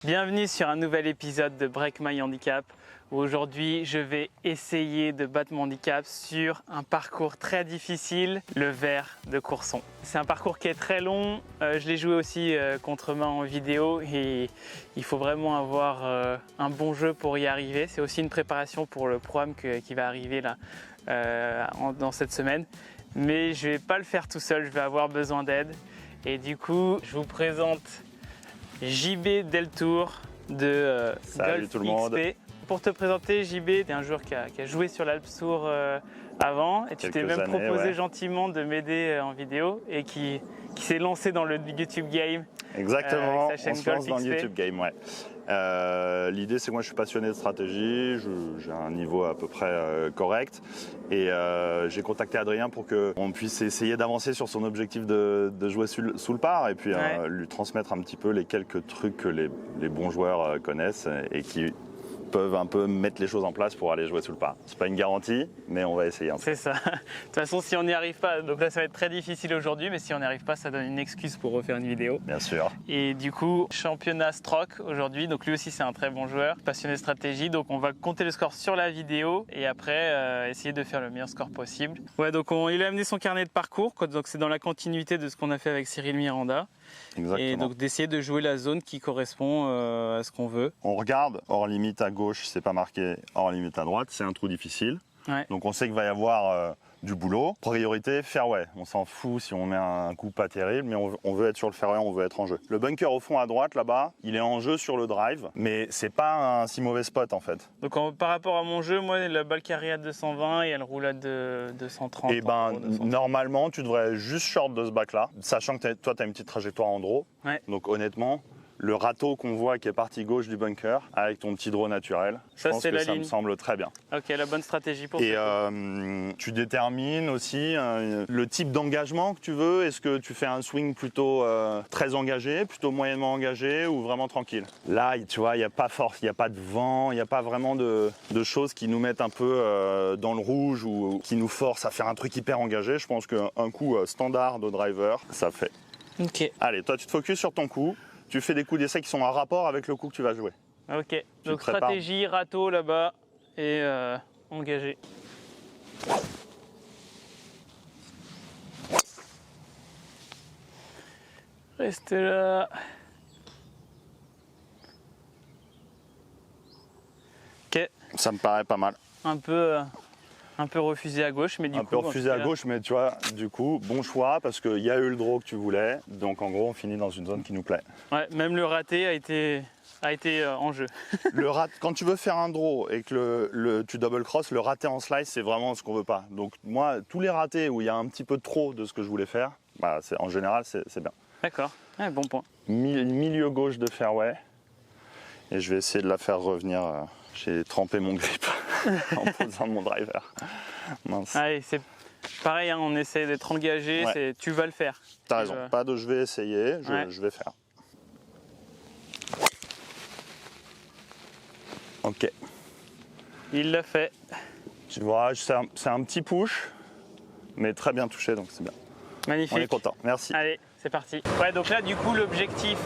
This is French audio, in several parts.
Bienvenue sur un nouvel épisode de Break My Handicap où aujourd'hui je vais essayer de battre mon handicap sur un parcours très difficile, le Vert de Courson. C'est un parcours qui est très long, je l'ai joué aussi contre main en vidéo et il faut vraiment avoir un bon jeu pour y arriver. C'est aussi une préparation pour le programme qui va arriver là dans cette semaine. Mais je ne vais pas le faire tout seul, je vais avoir besoin d'aide. Et du coup, je vous présente JB Deltour de Salut Golf tout le monde. XP. Pour te présenter, JB, tu es un joueur qui a joué sur l'Alps Tour avant et tu t'es même proposé gentiment de m'aider en vidéo et qui s'est lancé dans le YouTube Game. Exactement, avec sa chaîne on se lance Golf dans le XP. YouTube Game, ouais. L'idée c'est que moi je suis passionné de stratégie, j'ai un niveau à peu près correct et j'ai contacté Adrien pour qu'on puisse essayer d'avancer sur son objectif de jouer sous le par et puis lui transmettre un petit peu les quelques trucs que les bons joueurs connaissent et qui peuvent un peu mettre les choses en place pour aller jouer sous le par. C'est pas une garantie, mais on va essayer. C'est ça. De toute façon, si on n'y arrive pas, donc là ça va être très difficile aujourd'hui, mais si on n'y arrive pas, ça donne une excuse pour refaire une vidéo. Bien sûr. Et du coup, championnat Stroke aujourd'hui, donc lui aussi c'est un très bon joueur, passionné de stratégie, donc on va compter le score sur la vidéo et après essayer de faire le meilleur score possible. Ouais, donc il a amené son carnet de parcours, donc c'est dans la continuité de ce qu'on a fait avec Cyril Miranda. Exactement. Et donc d'essayer de jouer la zone qui correspond à ce qu'on veut. On regarde, hors limite à gauche, c'est pas marqué, hors limite à droite, c'est un trou difficile. Ouais. Donc on sait qu'il va y avoir du boulot. Priorité, fairway. On s'en fout si on met un coup pas terrible, mais on veut être sur le fairway, on veut être en jeu. Le bunker au fond à droite, là-bas, il est en jeu sur le drive, mais c'est pas un si mauvais spot en fait. Donc par rapport à mon jeu, moi la balle carrée à 220 et elle roule à 230. Et normalement, tu devrais juste short de ce bac-là, sachant que toi, tu as une petite trajectoire en draw. Ouais. Donc honnêtement, le râteau qu'on voit qui est parti gauche du bunker, avec ton petit draw naturel, je pense que ça me semble très bien. Ok, la bonne stratégie pour Et tu détermines aussi le type d'engagement que tu veux. Est-ce que tu fais un swing plutôt très engagé, plutôt moyennement engagé ou vraiment tranquille? Là, tu vois, il n'y a pas force, il n'y a pas de vent, il n'y a pas vraiment de choses qui nous mettent un peu dans le rouge ou qui nous forcent à faire un truc hyper engagé. Je pense qu'un coup standard de driver, ça fait. Ok. Allez, toi, tu te focuses sur ton coup. Tu fais des coups d'essai qui sont en rapport avec le coup que tu vas jouer. Ok, donc stratégie, râteau là-bas et engagé. Reste là. Ok. Ça me paraît pas mal. Un peu refusé à gauche, mais du coup... Un peu refusé à gauche, mais tu vois, du coup, bon choix, parce qu'il y a eu le draw que tu voulais, donc en gros, on finit dans une zone qui nous plaît. Ouais, même le raté a été en jeu. Quand tu veux faire un draw et que tu double cross, le raté en slice, c'est vraiment ce qu'on veut pas. Donc moi, tous les ratés où il y a un petit peu trop de ce que je voulais faire, en général, c'est bien. D'accord, ouais, bon point. Milieu gauche de fairway, et je vais essayer de la faire revenir. J'ai trempé mon grip en posant mon driver. Mince. Allez, c'est pareil, hein, on essaie d'être engagé, tu vas le faire. T'as raison, pas de je vais essayer, je vais faire. Ok. Il l'a fait. Tu vois, c'est un petit push, mais très bien touché, donc c'est bien. Magnifique. On est content, merci. Allez, c'est parti. Ouais, donc là, du coup, l'objectif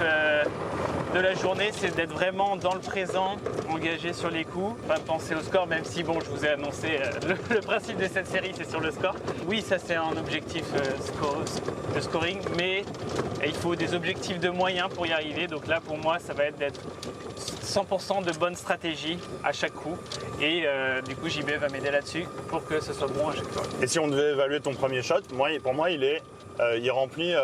de la journée, c'est d'être vraiment dans le présent, engagé sur les coups, pas penser au score, même si, bon, je vous ai annoncé, le principe de cette série, c'est sur le score. Oui, ça, c'est un objectif de scoring, mais il faut des objectifs de moyens pour y arriver. Donc là, pour moi, ça va être d'être 100% de bonne stratégie à chaque coup. Et du coup, JB va m'aider là-dessus pour que ce soit bon à chaque fois. Et si on devait évaluer ton premier shot, pour moi, il remplit,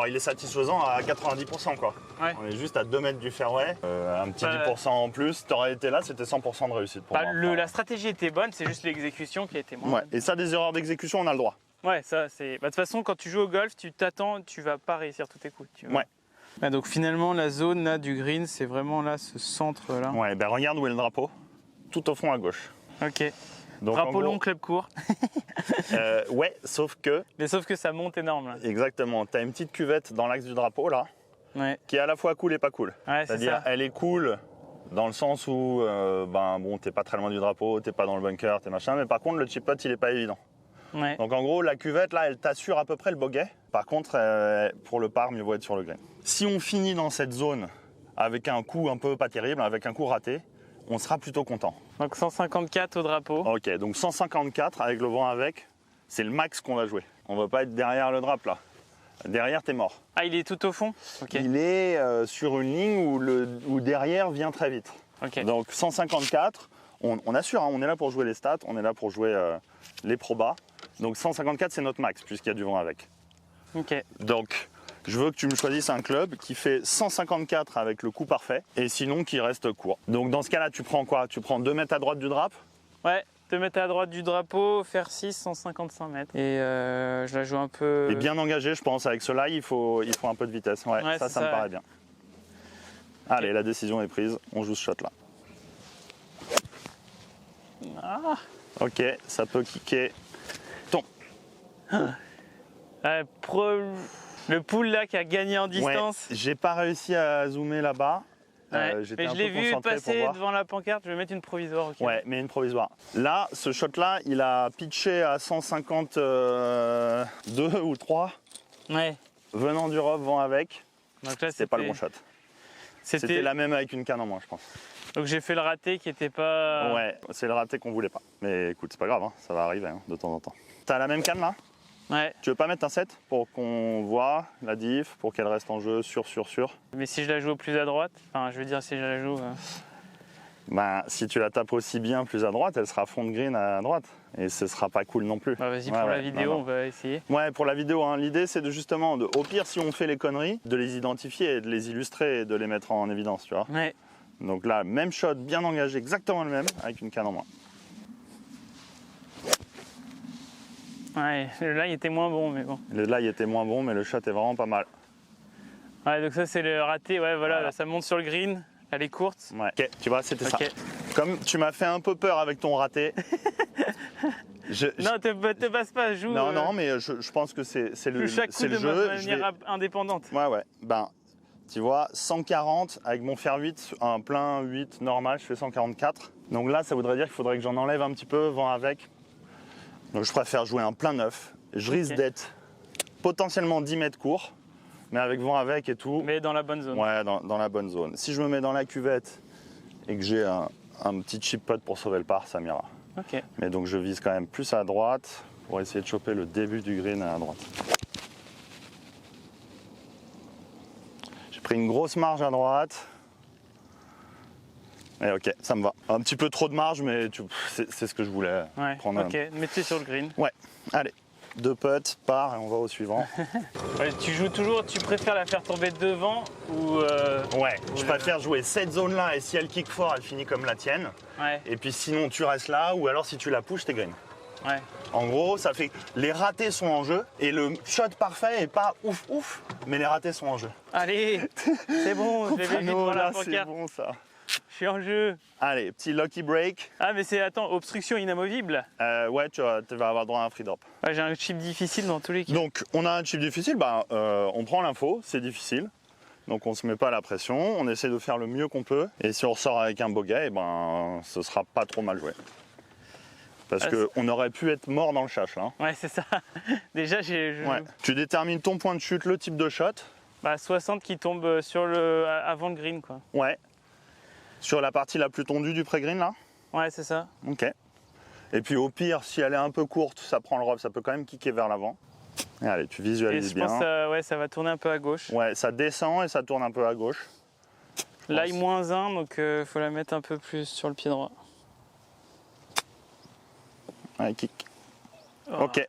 il est satisfaisant à 90%, quoi. Ouais. On est juste à 2 mètres du fairway, un petit 10% en plus. T'aurais été là, c'était 100% de réussite pour moi. La stratégie était bonne, c'est juste l'exécution qui a été moins bonne. Et ça, des erreurs d'exécution, on a le droit. Ouais, ça c'est. De toute façon, quand tu joues au golf, tu t'attends, tu vas pas réussir tous tes coups. Ouais, donc finalement, la zone là du green, c'est vraiment là, ce centre là. Ouais, regarde où est le drapeau. Tout au fond à gauche. Ok. Donc, drapeau long, club court. Ouais, sauf que. Mais sauf que ça monte énorme là. Exactement. T'as une petite cuvette dans l'axe du drapeau là. Ouais. Qui est à la fois cool et pas cool. Ouais, c'est-à-dire, elle est cool dans le sens où, t'es pas très loin du drapeau, t'es pas dans le bunker, t'es machin, mais par contre, le chip putt, il est pas évident. Ouais. Donc en gros, la cuvette, là, elle t'assure à peu près le bogey. Par contre, pour le par, mieux vaut être sur le green. Si on finit dans cette zone avec un coup un peu pas terrible, avec un coup raté, on sera plutôt content. Donc 154 au drapeau. Ok, donc 154 avec le vent avec, c'est le max qu'on va jouer. On va pas être derrière le drap là. Derrière, t'es mort. Ah, il est tout au fond? Ok. Il est sur une ligne où derrière vient très vite. Ok. Donc 154, on assure, hein, on est là pour jouer les stats, on est là pour jouer les probas. Donc 154, c'est notre max puisqu'il y a du vent avec. Ok. Donc je veux que tu me choisisses un club qui fait 154 avec le coup parfait et sinon qui reste court. Donc dans ce cas-là, tu prends quoi? Tu prends 2 mètres à droite du drap? Ouais, 2 mètres à droite du drapeau, faire 6, 155 mètres. Et je la joue un peu. Et bien engagé, je pense. Avec cela, il faut un peu de vitesse. Ouais, Ouais, ça me paraît bien. Allez, la décision est prise. On joue ce shot là. Ah. Ok, ça peut kicker. Ton. Le pool là qui a gagné en distance. Ouais, j'ai pas réussi à zoomer là-bas. Ouais. J'étais Mais un je peu l'ai vu concentré passer pour voir. devant la pancarte, je vais mettre une provisoire. Okay. Ouais, mais une provisoire. Là, ce shot-là, il a pitché à 152 ou 3. Ouais. Venant du rough, vent avec. Donc là, c'était pas le bon shot. C'était la même avec une canne en moins, je pense. Donc j'ai fait le raté qui était pas... Ouais, c'est le raté qu'on voulait pas. Mais écoute, c'est pas grave, hein, ça va arriver de temps en temps. T'as la même canne là? Ouais. Tu veux pas mettre un 7 pour qu'on voit la diff, pour qu'elle reste en jeu sûr? Mais si je la joue plus à droite, enfin je veux dire si je la joue... Ben, si tu la tapes aussi bien plus à droite, elle sera fond de green à droite. Et ce sera pas cool non plus. Bah vas-y, pour la vidéo, on va essayer. Ouais, pour la vidéo, hein, l'idée c'est de justement, au pire si on fait les conneries, de les identifier et de les illustrer et de les mettre en évidence, tu vois. Ouais. Donc là, même shot, bien engagé, exactement le même, avec une canne en moins. Ouais, là il était moins bon, mais bon. Là, il était moins bon, mais le shot est vraiment pas mal. Ouais, donc ça c'est le raté, ouais, voilà. Ça monte sur le green, elle est courte. Ouais, ok, tu vois, c'était okay. ça. Comme tu m'as fait un peu peur avec ton raté. Non, te passe pas, joue. Non, mais je pense que c'est le jeu. Chaque coup de manière indépendante. Ouais, ben, tu vois, 140 avec mon fer 8, un plein 8 normal, je fais 144. Donc là, ça voudrait dire qu'il faudrait que j'en enlève un petit peu, vent avec. Donc je préfère jouer un plein 9. Je risque d'être potentiellement 10 mètres court, mais avec vent avec et tout. Mais dans la bonne zone. Ouais, dans la bonne zone. Si je me mets dans la cuvette et que j'ai un petit chip putt pour sauver le par, ça m'ira. Ok. Mais donc je vise quand même plus à droite pour essayer de choper le début du green à droite. J'ai pris une grosse marge à droite. Et ok, ça me va. Un petit peu trop de marge, mais c'est ce que je voulais. Ouais, prendre. Ok, mettez sur le green. Ouais, allez. 2 putts, par, et on va au suivant. Ouais, tu joues toujours, tu préfères la faire tomber devant ou... Ouais, je préfère jouer cette zone-là, et si elle kick fort, elle finit comme la tienne. Ouais. Et puis sinon, tu restes là, ou alors si tu la pushes, t'es green. Ouais. En gros, ça fait les ratés sont en jeu, et le shot parfait est pas ouf, mais les ratés sont en jeu. Allez, c'est bon, je l'ai vu devant la pancarte. C'est bon ça. Je suis en jeu. Allez, petit lucky break. Ah mais c'est, attends, obstruction inamovible. Ouais, tu vas avoir droit à un free drop. Ouais, j'ai un chip difficile dans tous les cas. Donc, on a un chip difficile, on prend l'info, c'est difficile. Donc on se met pas la pression, on essaie de faire le mieux qu'on peut. Et si on ressort avec un bogey, ce sera pas trop mal joué. Parce qu'on aurait pu être mort dans le chash là. Ouais, c'est ça. Déjà, Ouais. Tu détermines ton point de chute, le type de shot. 60 qui tombe avant le green, quoi. Ouais. Sur la partie la plus tendue du pré-green là. Ouais, c'est ça. Ok. Et puis au pire, si elle est un peu courte, ça prend le rough, ça peut quand même kicker vers l'avant. Allez, tu visualises bien. Et je pense que ça va tourner un peu à gauche. Ouais, ça descend et ça tourne un peu à gauche. Là, il -1, donc faut la mettre un peu plus sur le pied droit. Ouais, kick. Oh. Ok.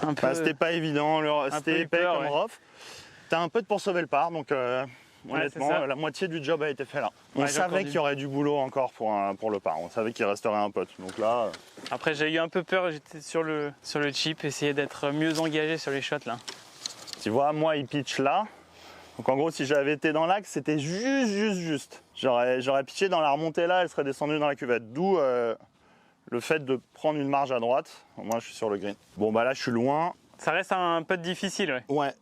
Un peu... C'était pas évident, c'était épais comme rough. T'as un peu pour sauver le par, donc honnêtement, la moitié du job a été fait là. On savait qu'il y aurait du boulot encore pour le par, on savait qu'il resterait un putt. Donc là. Après, j'ai eu un peu peur, j'étais sur le chip, essayer d'être mieux engagé sur les shots là. Tu vois, moi, il pitch là. Donc en gros, si j'avais été dans l'axe, c'était juste. J'aurais pitché dans la remontée là, elle serait descendue dans la cuvette. D'où le fait de prendre une marge à droite. Moi, je suis sur le green. Bon, bah là, je suis loin. Ça reste un putt difficile, ouais. Ouais.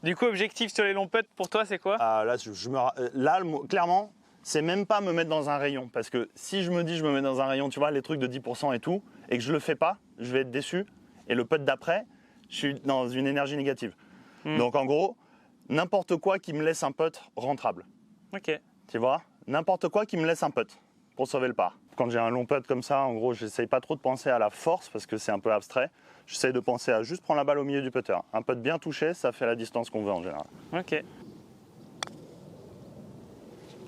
Du coup, objectif sur les longs putts, pour toi, c'est quoi? Là, clairement, c'est même pas me mettre dans un rayon. Parce que si je me dis je me mets dans un rayon, tu vois, les trucs de 10% et tout, et que je le fais pas, je vais être déçu. Et le putt d'après, je suis dans une énergie négative. Donc en gros, n'importe quoi qui me laisse un putt rentrable. Ok. Tu vois? N'importe quoi qui me laisse un putt pour sauver le par. Quand j'ai un long putt comme ça, en gros, j'essaye pas trop de penser à la force parce que c'est un peu abstrait. J'essaye de penser à juste prendre la balle au milieu du putter. Un putt bien touché, ça fait la distance qu'on veut en général. Ok.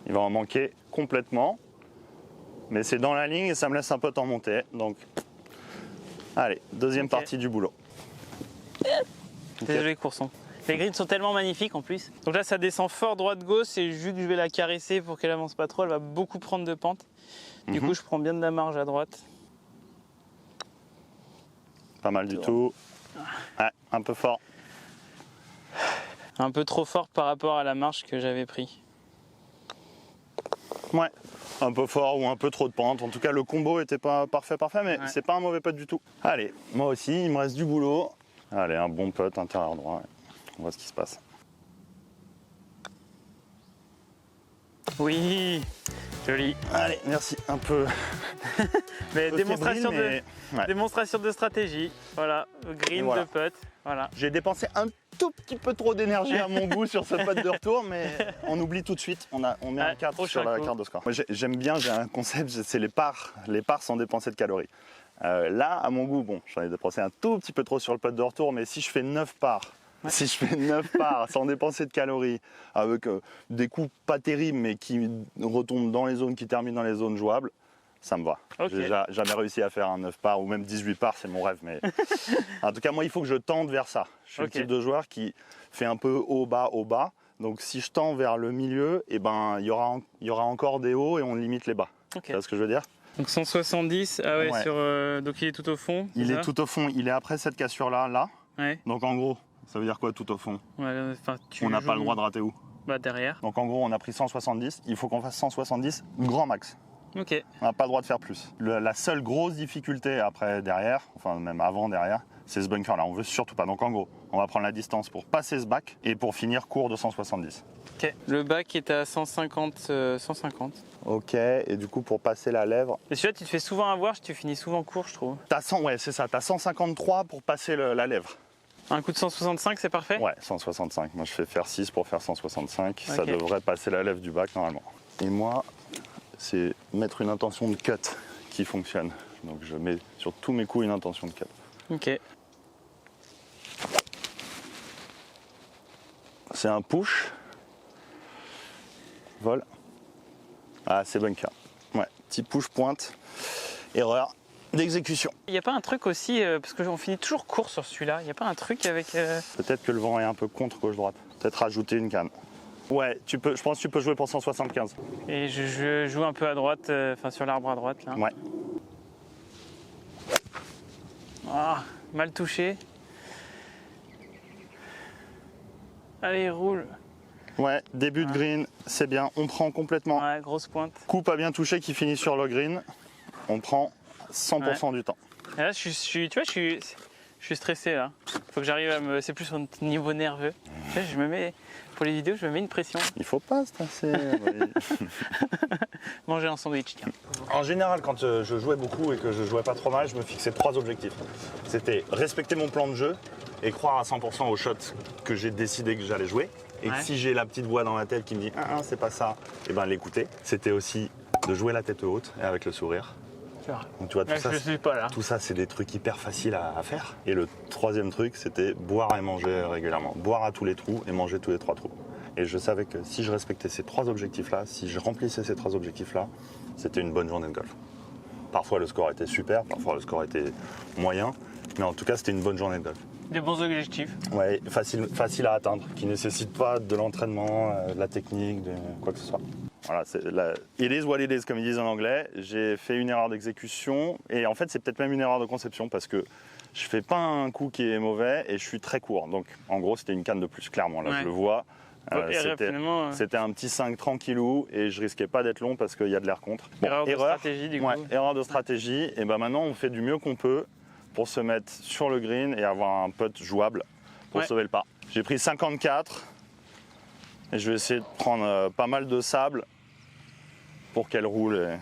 Il va en manquer complètement. Mais c'est dans la ligne et ça me laisse un putt en montée. Donc, allez, deuxième partie du boulot. Désolé, Courson. Les greens sont tellement magnifiques en plus. Donc là, ça descend fort droite-gauche et vu que je vais la caresser pour qu'elle avance pas trop, elle va beaucoup prendre de pente. Du coup, je prends bien de la marge à droite. Pas mal du tout. Ouais, un peu fort. Un peu trop fort par rapport à la marge que j'avais pris. Ouais, un peu fort ou un peu trop de pente. En tout cas, le combo était pas parfait, mais c'est pas un mauvais putt du tout. Allez, moi aussi, il me reste du boulot. Allez, un bon putt intérieur droit. On voit ce qui se passe. Oui, joli. Allez, merci. Un peu. Mais peu démonstration, fébrile, mais... démonstration de stratégie. Voilà, green voilà. de putt. Voilà. J'ai dépensé un tout petit peu trop d'énergie à mon goût sur ce putt de retour, mais on oublie tout de suite. On met un 4 sur la carte de score. Moi, j'aime bien, j'ai un concept, c'est les parts. Les parts sans dépenser de calories. Là, à mon goût, bon, j'en ai dépensé un tout petit peu trop sur le putt de retour, mais si je fais 9 parts, si je fais 9 parts sans dépenser de calories, avec des coups pas terribles, mais qui retombent dans les zones, qui terminent dans les zones jouables, ça me va. Okay. J'ai jamais réussi à faire un 9 parts ou même 18 parts, c'est mon rêve. Mais en tout cas, moi, il faut que je tende vers ça. Je suis le type de joueur qui fait un peu haut, bas, haut, bas. Donc si je tends vers le milieu, eh ben, il y aura encore des hauts et on limite les bas. Tu vois ce que je veux dire? Donc 170, ah ouais, sur, donc il est tout au fond. Il est tout au fond, il est après cette cassure-là, là. Ouais. Donc en gros, ça veut dire quoi tout au fond? Ouais, on n'a pas le droit de rater où? Bah derrière. Donc en gros, on a pris 170, il faut qu'on fasse 170 grand max. Ok. On n'a pas le droit de faire plus. La seule grosse difficulté après derrière, enfin même avant derrière, c'est ce bunker là, on veut surtout pas. Donc en gros, on va prendre la distance pour passer ce bac et pour finir court de 170. Ok. Le bac est à 150. 150. Ok, et du coup pour passer la lèvre... Et celui-là tu te fais souvent avoir, tu finis souvent court je trouve. Ouais c'est ça, t'as 153 pour passer la lèvre. Un coup de 165 c'est parfait? Ouais, 165. Moi je fais faire 6 pour faire 165. Okay. Ça devrait passer la lèvre du bac normalement. Et moi, c'est mettre une intention de cut qui fonctionne. Donc je mets sur tous mes coups une intention de cut. Ok. C'est un push. Vol. Ah, c'est bunker. Ouais, petit push pointe. Erreur d'exécution. Il n'y a pas un truc aussi, parce qu'on finit toujours court sur celui-là, il n'y a pas un truc avec... Peut-être que le vent est un peu contre gauche-droite. Peut-être rajouter une canne. Ouais, je pense que tu peux jouer pour 175. Et je joue un peu à droite, enfin sur l'arbre à droite là. Ouais. Ah, mal touché. Allez, roule. Ouais, début de green, c'est bien. On prend complètement. Ouais, grosse pointe. Coup pas bien touché qui finit sur le green. On prend 100% du temps. Et là, tu vois, je suis stressé là. Faut que j'arrive à me... C'est plus au niveau nerveux. Tu vois, je me mets... Pour les vidéos, je me mets une pression. Il faut pas stresser. Manger un sandwich, tiens. En général, quand je jouais beaucoup et que je jouais pas trop mal, je me fixais 3 objectifs. C'était respecter mon plan de jeu et croire à 100% aux shots que j'ai décidé que j'allais jouer. Et que si j'ai la petite voix dans la tête qui me dit « c'est pas ça », et ben l'écouter. C'était aussi de jouer la tête haute et avec le sourire. Donc, tu vois, tout ça, c'est des trucs hyper faciles à faire. Et le troisième truc, c'était boire et manger régulièrement. Boire à tous les trous et manger tous les 3 trous. Et je savais que si je respectais ces 3 objectifs-là, si je remplissais ces 3 objectifs-là, c'était une bonne journée de golf. Parfois, le score était super, parfois, le score était moyen. Mais en tout cas, c'était une bonne journée de golf. Des bons objectifs. Ouais, facile à atteindre, qui ne nécessitent pas de l'entraînement, de la technique, de quoi que ce soit. Voilà, it is what it is, comme ils disent en anglais. J'ai fait une erreur d'exécution et en fait, c'est peut-être même une erreur de conception parce que je fais pas un coup qui est mauvais et je suis très court. Donc, en gros, c'était une canne de plus, clairement. Là, je le vois. C'était un petit 5 tranquillou et je risquais pas d'être long parce qu'il y a de l'air contre. Bon, erreur de stratégie, du coup. Erreur de stratégie. Et ben maintenant, on fait du mieux qu'on peut pour se mettre sur le green et avoir un putt jouable pour sauver le par. J'ai pris 54 et je vais essayer de prendre pas mal de sable pour qu'elle roule.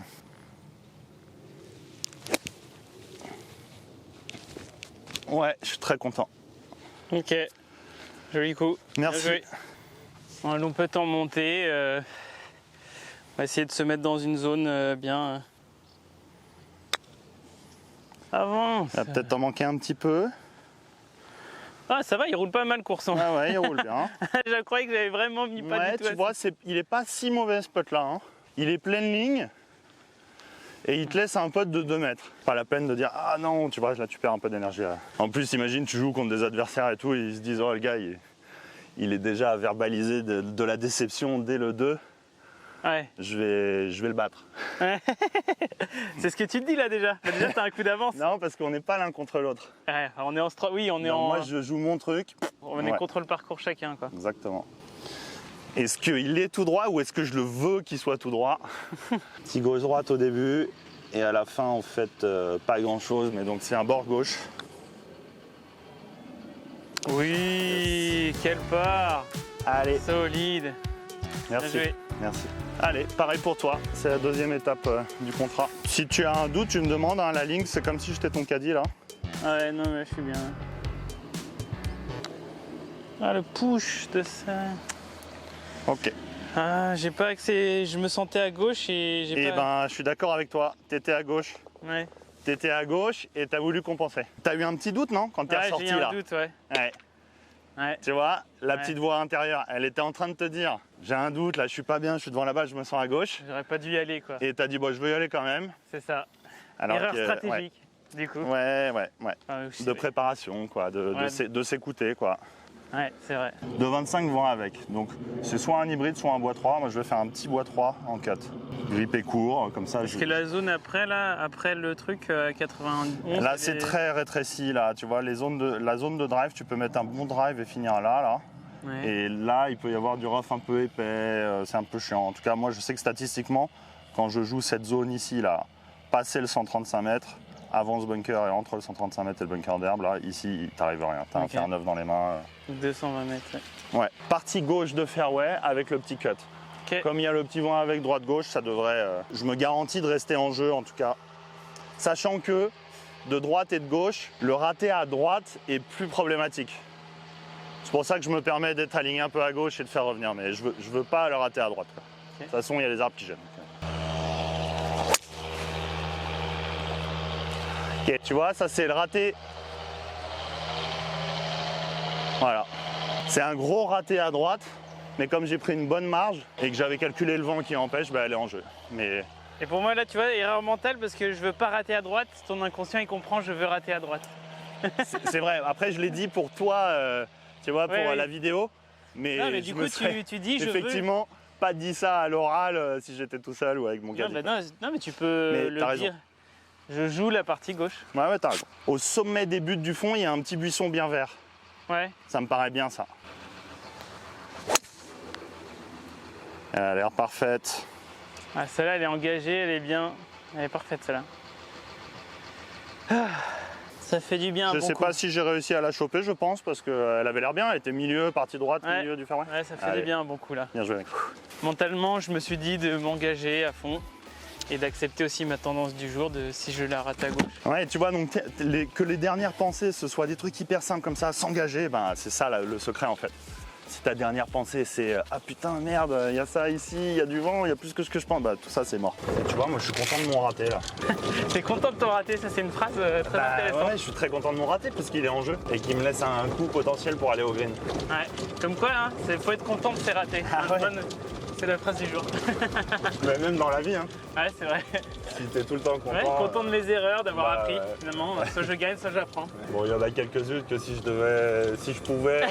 Ouais, je suis très content. Ok, joli coup. Merci. On peut t'en monter. On va essayer de se mettre dans une zone bien. Avance. Il va peut-être t'en manquer un petit peu. Ah, ça va, il roule pas mal, Courson. Ah ouais, il roule bien. Je croyais que j'avais vraiment mis pas Ouais, du tout. tu vois, il est pas si mauvais ce pote là. Hein. Il est pleine ligne et il te laisse un pote de 2 mètres. Pas la peine de dire ah non, tu vois, là tu perds un peu d'énergie. En plus, imagine, tu joues contre des adversaires et tout, et ils se disent oh le gars, il est déjà verbalisé de la déception dès le 2. Ouais. Je vais le battre. C'est ce que tu te dis là déjà. Déjà, t'as un coup d'avance. Non, parce qu'on n'est pas l'un contre l'autre. Ouais, on est en oui, on est Donc en. moi, je joue mon truc. On est Ouais. contre le parcours chacun, quoi. Exactement. Est-ce qu'il est tout droit ou est-ce que je le veux qu'il soit tout droit? Petit gauche-droite au début et à la fin, en fait, pas grand-chose, mais donc c'est un bord gauche. Oui, quelle part. Allez, Solide. merci. Bien joué. Merci. Allez, pareil pour toi, c'est la 2e étape du contrat. Si tu as un doute, tu me demandes, hein, la ligne, c'est comme si j'étais ton caddie là. Ouais, non, mais je suis bien. Ah, le push de ça. Ok. Ah, j'ai pas accès. Je me sentais à gauche et j'ai Et pas. ben, je suis d'accord avec toi, t'étais à gauche. Ouais. T'étais à gauche et t'as voulu compenser. T'as eu un petit doute, non, quand t'es Ouais, ressorti j'ai eu là? un doute, ouais. Ouais. Ouais. Tu vois, la Ouais. petite voix intérieure, elle était en train de te dire j'ai un doute, là je suis pas bien, je suis devant la balle, je me sens à gauche. J'aurais pas dû y aller, quoi. Et t'as dit bon, je veux y aller quand même. C'est ça. Alors Erreur que, stratégique, du coup. Ouais. Ah, je De sais. préparation, quoi, Ouais. de s'écouter, quoi. Ouais, c'est vrai. De 25 vont avec. Donc c'est soit un hybride, soit un bois 3. Moi je vais faire un petit bois 3 en 4. Grip est court, comme ça. Parce que la zone après, là, après le truc à 91. Là c'est très rétréci, là. Tu vois, la zone de drive, tu peux mettre un bon drive et finir là. Ouais. Et là, il peut y avoir du rough un peu épais, c'est un peu chiant. En tout cas, moi, je sais que statistiquement, quand je joue cette zone ici, là, passer le 135 mètres, avant ce bunker et entre le 135 mètres et le bunker d'herbe, là, ici, il t'arrive rien. T'as un Ok. fer neuf dans les mains. 220 mètres. Ouais. Ouais. Partie gauche de fairway avec le petit cut. Ok. Comme il y a le petit vent avec droite-gauche, ça devrait... je me garantis de rester en jeu, en tout cas. Sachant que, de droite et de gauche, le raté à droite est plus problématique. C'est pour ça que je me permets d'être aligné un peu à gauche et de faire revenir, mais je veux pas le rater à droite, quoi. De toute façon, il y a les arbres qui gênent. Ok, tu vois, ça c'est le raté. Voilà. C'est un gros raté à droite, mais comme j'ai pris une bonne marge et que j'avais calculé le vent qui empêche, bah, elle est en jeu. Mais Et pour moi, là, tu vois, erreur mentale parce que je veux pas rater à droite. Ton inconscient, il comprend, je veux rater à droite. c'est vrai. Après, je l'ai dit pour toi, tu vois, pour Ouais, la oui. vidéo. Mais, Non, mais je du me coup, serais tu dis, je veux. effectivement pas dit ça à l'oral si j'étais tout seul ou avec mon gars. Non, bah non, mais tu peux Mais le t'as raison. dire. Je joue la partie gauche. Ouais, t'as raison. Au sommet des buttes du fond, il y a un petit buisson bien vert. Ouais. Ça me paraît bien, ça. Elle a l'air parfaite. Ah, celle-là, elle est engagée, elle est bien. Elle est parfaite, celle-là. Ah, ça fait du bien. Je un bon sais coup. pas si j'ai réussi à la choper, je pense, parce qu'elle avait l'air bien. Elle était milieu, partie droite, Ouais. milieu du fairway. Ouais, ça fait Allez. du bien un bon coup, là. Bien joué, mec. Mentalement, je me suis dit de m'engager à fond et d'accepter aussi ma tendance du jour de si je la rate à gauche. Ouais, tu vois, donc que les dernières pensées, ce soient des trucs hyper simples comme ça, s'engager, ben, c'est ça le secret en fait. Si ta dernière pensée c'est ah putain merde, il y a ça ici, il y a du vent, il y a plus que ce que je pense, bah tout ça c'est mort. Et tu vois, moi je suis content de mon raté là. T'es content de ton raté, ça c'est une phrase très intéressante. Ouais, je suis très content de mon raté parce qu'il est en jeu et qu'il me laisse un coup potentiel pour aller au green. Ouais. Comme quoi, hein, faut être content de ses ratés. Ah ouais. C'est la phrase du jour. Mais même dans la vie, hein. Ouais, c'est vrai. Si t'es tout le temps content. Ouais, content de mes erreurs, d'avoir bah, appris. ouais. Finalement, soit je gagne, soit j'apprends. Bon, il y en a quelques-unes que si je pouvais.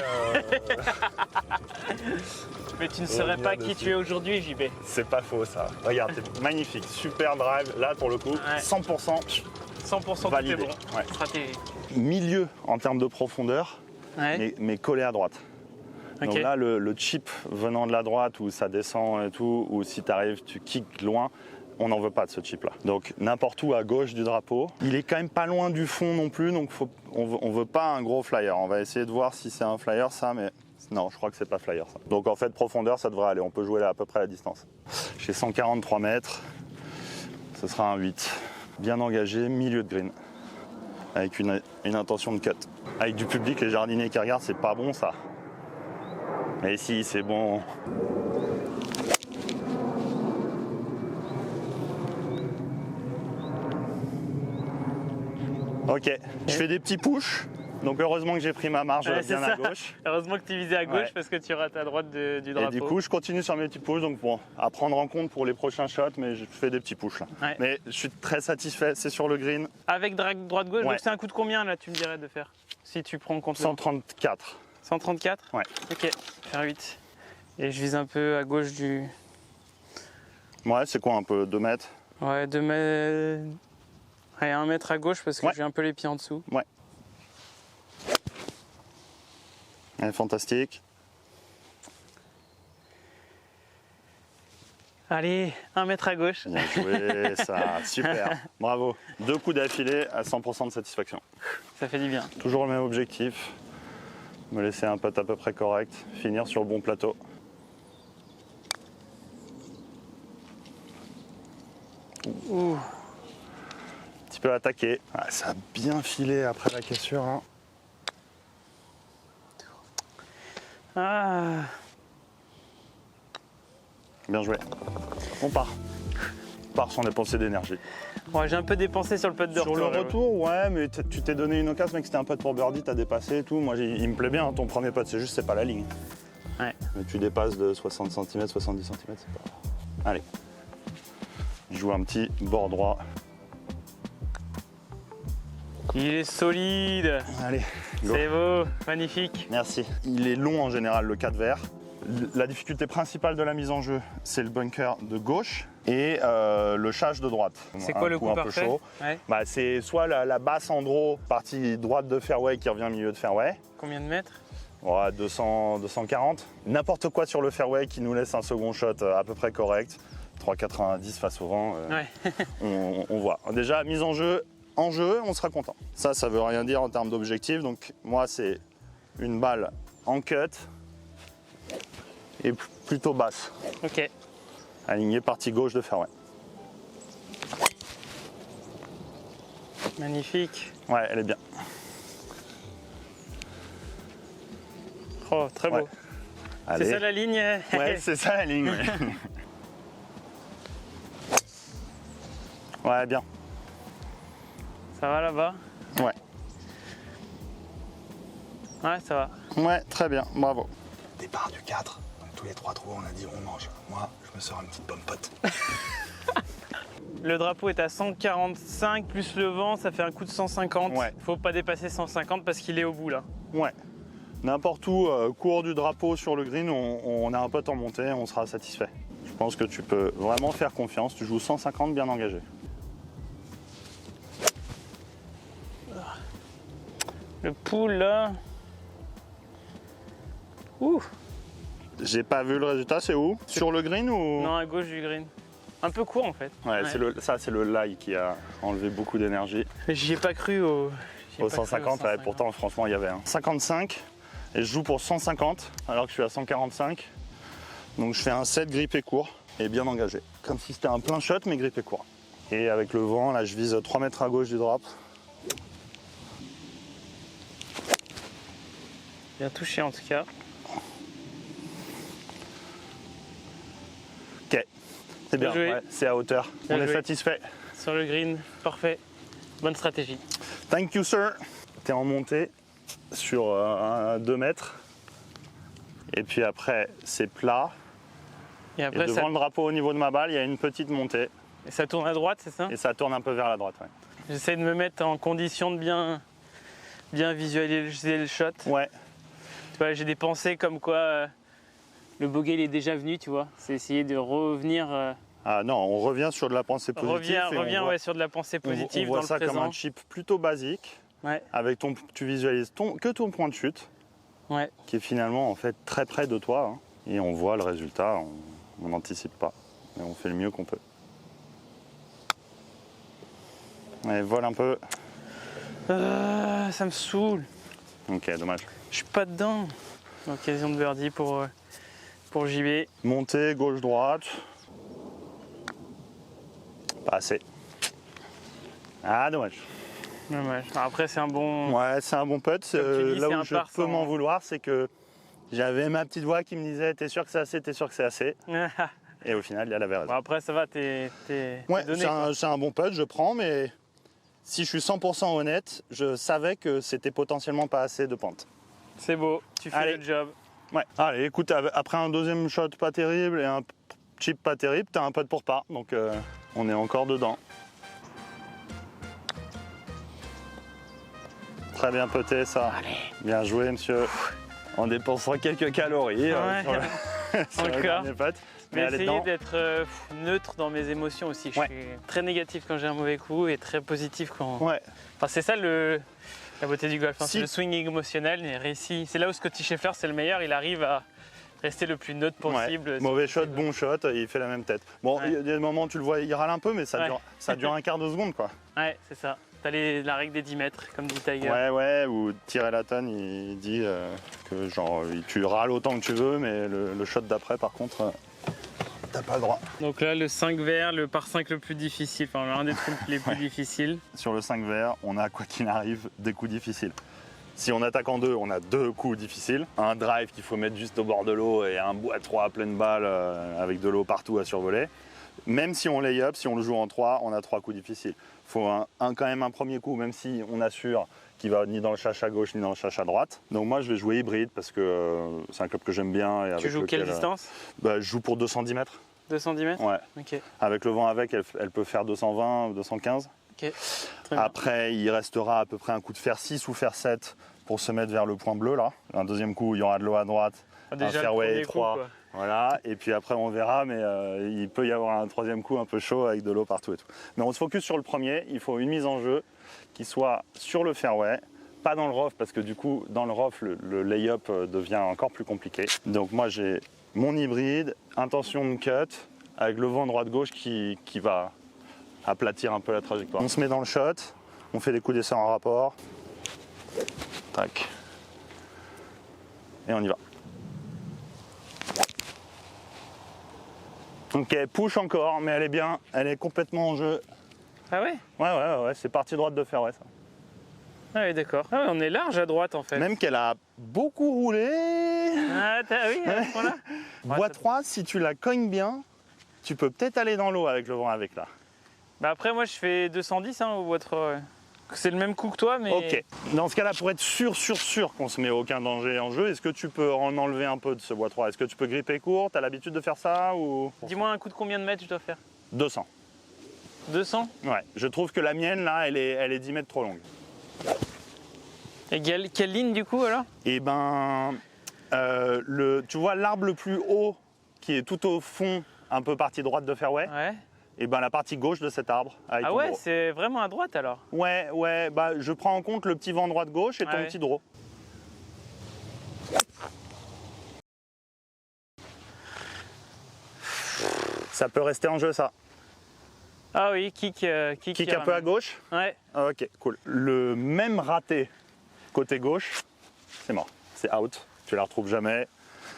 Mais tu ne serais revenir pas qui dessus. tu es aujourd'hui, JB. C'est pas faux ça. Regarde, c'est magnifique, super drive. Là pour le coup, Ouais. 100%. 100% tout est Validé. bon. Ouais. Stratégie. Milieu en termes de profondeur, Ouais. mais collé à droite. Ok. Donc là, le chip venant de la droite où ça descend et tout, ou si tu arrives, tu kicks loin, on n'en veut pas de ce chip là. Donc n'importe où à gauche du drapeau. Il est quand même pas loin du fond non plus, donc on veut pas un gros flyer. On va essayer de voir si c'est un flyer ça, mais non, je crois que c'est pas flyer ça. Donc en fait, profondeur, ça devrait aller. On peut jouer là à peu près à la distance. J'ai 143 mètres, ce sera un 8. Bien engagé, milieu de green. Avec une intention de cut. Avec du public, les jardiniers qui regardent, c'est pas bon ça. Et ici, c'est bon. Ok, je fais des petits push. Donc heureusement que j'ai pris ma marge bien à gauche. Heureusement que tu visais à gauche parce que tu rates à droite du drapeau. Et du coup, je continue sur mes petits push. Donc bon, à prendre en compte pour les prochains shots, mais je fais des petits push là. Ouais. Mais je suis très satisfait, c'est sur le green. Avec droite-gauche, donc c'est un coup de combien là, tu me dirais de faire? Si tu prends en compte 134. 134? Ouais. Ok, faire 8. Et je vise un peu à gauche du... Ouais, c'est quoi un peu 2 mètres? Ouais, 2 mètres... Ouais, 1 mètre à gauche parce que j'ai un peu les pieds en dessous. Ouais. Ouais, fantastique. Allez, 1 mètre à gauche. Bien joué, ça, super. Bravo. 2 coups d'affilée à 100% de satisfaction. Ça fait du bien. Toujours le même objectif. Me laisser un putt à peu près correct. Finir sur le bon plateau. Ouh. Un petit peu attaqué. Ah, ça a bien filé après la cassure. Hein. Ah. Bien joué. On part. On part sans dépenser d'énergie. Ouais, j'ai un peu dépensé sur le putt de retour. Sur le retour, ouais, mais tu t'es donné une occasion, mec, c'était un putt pour birdie, t'as dépassé et tout. Moi, il me plaît bien, hein, ton premier putt, c'est juste, c'est pas la ligne. Ouais. Mais tu dépasses de 60 cm, 70 cm, c'est pas... Allez. Je joue un petit bord droit. Il est solide. Allez, go. C'est beau, magnifique. Merci. Il est long en général, le 4 vert. La difficulté principale de la mise en jeu, c'est le bunker de gauche et le shage de droite. C'est quoi le coup un parfait? peu chaud. Ouais. Bah, c'est soit la basse en draw, partie droite de fairway qui revient au milieu de fairway. Combien de mètres? Ouais, 200, 240. N'importe quoi sur le fairway qui nous laisse un second shot à peu près correct. 3,90 face au vent, Ouais. on voit. Déjà, mise en jeu, on sera content. Ça veut rien dire en termes d'objectif. Donc moi, c'est une balle en cut et plutôt basse. Ok. Alignée partie gauche de fairway. Magnifique. Ouais, elle est bien. Oh, très beau. Ouais. Allez. C'est ça la ligne? Ouais, c'est ça la ligne. Ouais, ouais, bien. Ça va là-bas? Ouais. Ouais, ça va. Ouais, très bien, bravo. Départ du 4, donc tous les 3 trous, on a dit on mange. Moi, je me sors une petite pomme pote. Le drapeau est à 145 plus le vent, ça fait un coup de 150. Ouais. Faut pas dépasser 150 parce qu'il est au bout là. Ouais. N'importe où, cours du drapeau sur le green, on a un pote en montée, on sera satisfait. Je pense que tu peux vraiment faire confiance. Tu joues 150 bien engagé. Le pool là. Ouh. J'ai pas vu le résultat, c'est où? Sur le green ou? Non, à gauche du green. Un peu court en fait. Ouais, c'est le lie qui a enlevé beaucoup d'énergie. J'y ai pas cru au. Au 150, ouais, pourtant franchement il y avait un 55 et je joue pour 150 alors que je suis à 145. Donc je fais un 7 grippé court et bien engagé. Comme si c'était un plein shot mais grippé court. Et avec le vent, là je vise 3 mètres à gauche du drop. Bien touché en tout cas. Ok, c'est bien, joué. ouais, c'est à hauteur. Bien On est joué. satisfait. Sur le green, parfait. Bonne stratégie. Thank you sir. T'es en montée sur 2 mètres. Et puis après c'est plat. Et Et après devant le drapeau au niveau de ma balle, il y a une petite montée. ça tourne à droite, c'est ça? Et ça tourne un peu vers la droite. Ouais. J'essaie de me mettre en condition de bien visualiser le shot. Ouais. Tu vois, j'ai des pensées comme quoi le bogey il est déjà venu, tu vois. C'est essayer de revenir. Ah non, on revient sur de la pensée positive. Reviens voit, ouais, sur de la pensée positive on voit dans ça le présent. comme un chip plutôt basique. Ouais, Avec tu visualises que ton point de chute, ouais. qui est finalement en fait très près de toi. Hein. Et on voit le résultat, on n'anticipe pas. Mais on fait le mieux qu'on peut. Allez, vole un peu. Ça me saoule. Ok, dommage. Je suis pas dedans. Occasion de birdie pour JB. Montée, gauche-droite. Pas assez. Ah, dommage. Dommage. Après, c'est un bon. Ouais, c'est un bon putt. Comme tu dis, Là c'est où un je par peux sans- m'en vouloir, c'est que J'avais ma petite voix qui me disait t'es sûr que c'est assez, t'es sûr que c'est assez. Et au final, elle avait raison. Bon, après, ça va, t'es Ouais, donné. c'est un bon putt, je prends, mais si je suis 100% honnête, je savais que c'était potentiellement pas assez de pente. C'est beau, tu fais Allez. le job. Ouais. Allez, écoute, après un deuxième shot pas terrible et un chip pas terrible, t'as un putt pour par, donc on est encore dedans. Très bien putté ça. Allez. Bien joué, monsieur. En dépensant quelques calories Ouais. sur le Encore. dernier putt. Mais elle est essayer dedans. d'être neutre dans mes émotions aussi. Je Ouais. suis très négatif quand j'ai un mauvais coup et très positif quand. Ouais. Enfin, c'est ça la beauté du golf. Hein. Si. C'est le swing émotionnel. Il réussit. C'est là où Scotty Scheffler, c'est le meilleur. Il arrive à rester le plus neutre possible. Ouais. Mauvais shot, bon shot, il fait la même tête. Bon, il Ouais. y a des moments où tu le vois, il râle un peu, mais Ouais. ça dure un quart de seconde, quoi. Ouais, c'est ça. T'as la règle des 10 mètres, comme dit Tiger. Ouais, ou Tyrell Hatton, il dit que genre, tu râles autant que tu veux, mais le shot d'après, par contre, t'as pas le droit. Donc là, le 5 vert, le par 5 le plus difficile. Enfin, l'un des trucs les plus difficiles. Sur le 5 vert, on a, quoi qu'il arrive, des coups difficiles. Si on attaque en deux, on a deux coups difficiles. Un drive qu'il faut mettre juste au bord de l'eau et un bois 3 à pleine balle avec de l'eau partout à survoler. Même si on lay up, si on le joue en 3, on a 3 coups difficiles. Il faut quand même un premier coup, même si on assure qu'il va ni dans le chache à gauche ni dans le chache à droite. Donc moi je vais jouer hybride parce que c'est un club que j'aime bien. Et Tu avec joues lequel, quelle distance Je joue pour 210 mètres. 210 mètres. Ouais. Ok. Avec le vent avec, elle peut faire 220, 215. Ok. Très bien. Après, il restera à peu près un coup de fer 6 ou fer 7 pour se mettre vers le point bleu là. Un deuxième coup, il y aura de l'eau à droite. Déjà, un le fairway premier étroit. coup, quoi. Voilà, et puis après on verra, mais il peut y avoir un troisième coup un peu chaud avec de l'eau partout et tout. Mais on se focus sur le premier, il faut une mise en jeu qui soit sur le fairway, pas dans le rough, parce que du coup dans le rough le lay-up devient encore plus compliqué. Donc moi j'ai mon hybride, intention de cut, avec le vent droite-gauche qui va aplatir un peu la trajectoire. On se met dans le shot, on fait des coups d'essai en rapport, tac, et on y va. Donc elle push encore, mais elle est bien, elle est complètement en jeu. Ah ouais. Ouais, c'est partie droite de fairway ça. Ah oui, d'accord. Ah ouais, on est large à droite en fait. Même qu'elle a beaucoup roulé. Ah oui, à ce point-là. Bois ça- 3, si tu la cognes bien, tu peux peut-être aller dans l'eau avec le vent avec là. Bah après, moi je fais 210 au bois de trois, ouais. C'est le même coup que toi, mais. Ok. Dans ce cas-là, pour être sûr qu'on se met aucun danger en jeu, est-ce que tu peux en enlever un peu de ce bois 3? Est-ce que tu peux gripper court? T'as l'habitude de faire ça ou... Dis-moi un coup de combien de mètres je dois faire? 200. 200? Ouais. Je trouve que la mienne là, elle est 10 mètres trop longue. Et quelle ligne du coup alors? Et ben, tu vois l'arbre le plus haut qui est tout au fond, un peu partie droite de fairway, Ouais. et ben la partie gauche de cet arbre. Avec Ah ton ouais, draw. c'est vraiment à droite alors. Ouais, bah je prends en compte le petit vent droite-gauche et ton Ouais. petit draw. Ça peut rester en jeu ça. Ah oui, kick Kick un peu à gauche. Ouais. Ok, cool. Le même raté côté gauche, c'est mort. C'est out. Tu la retrouves jamais.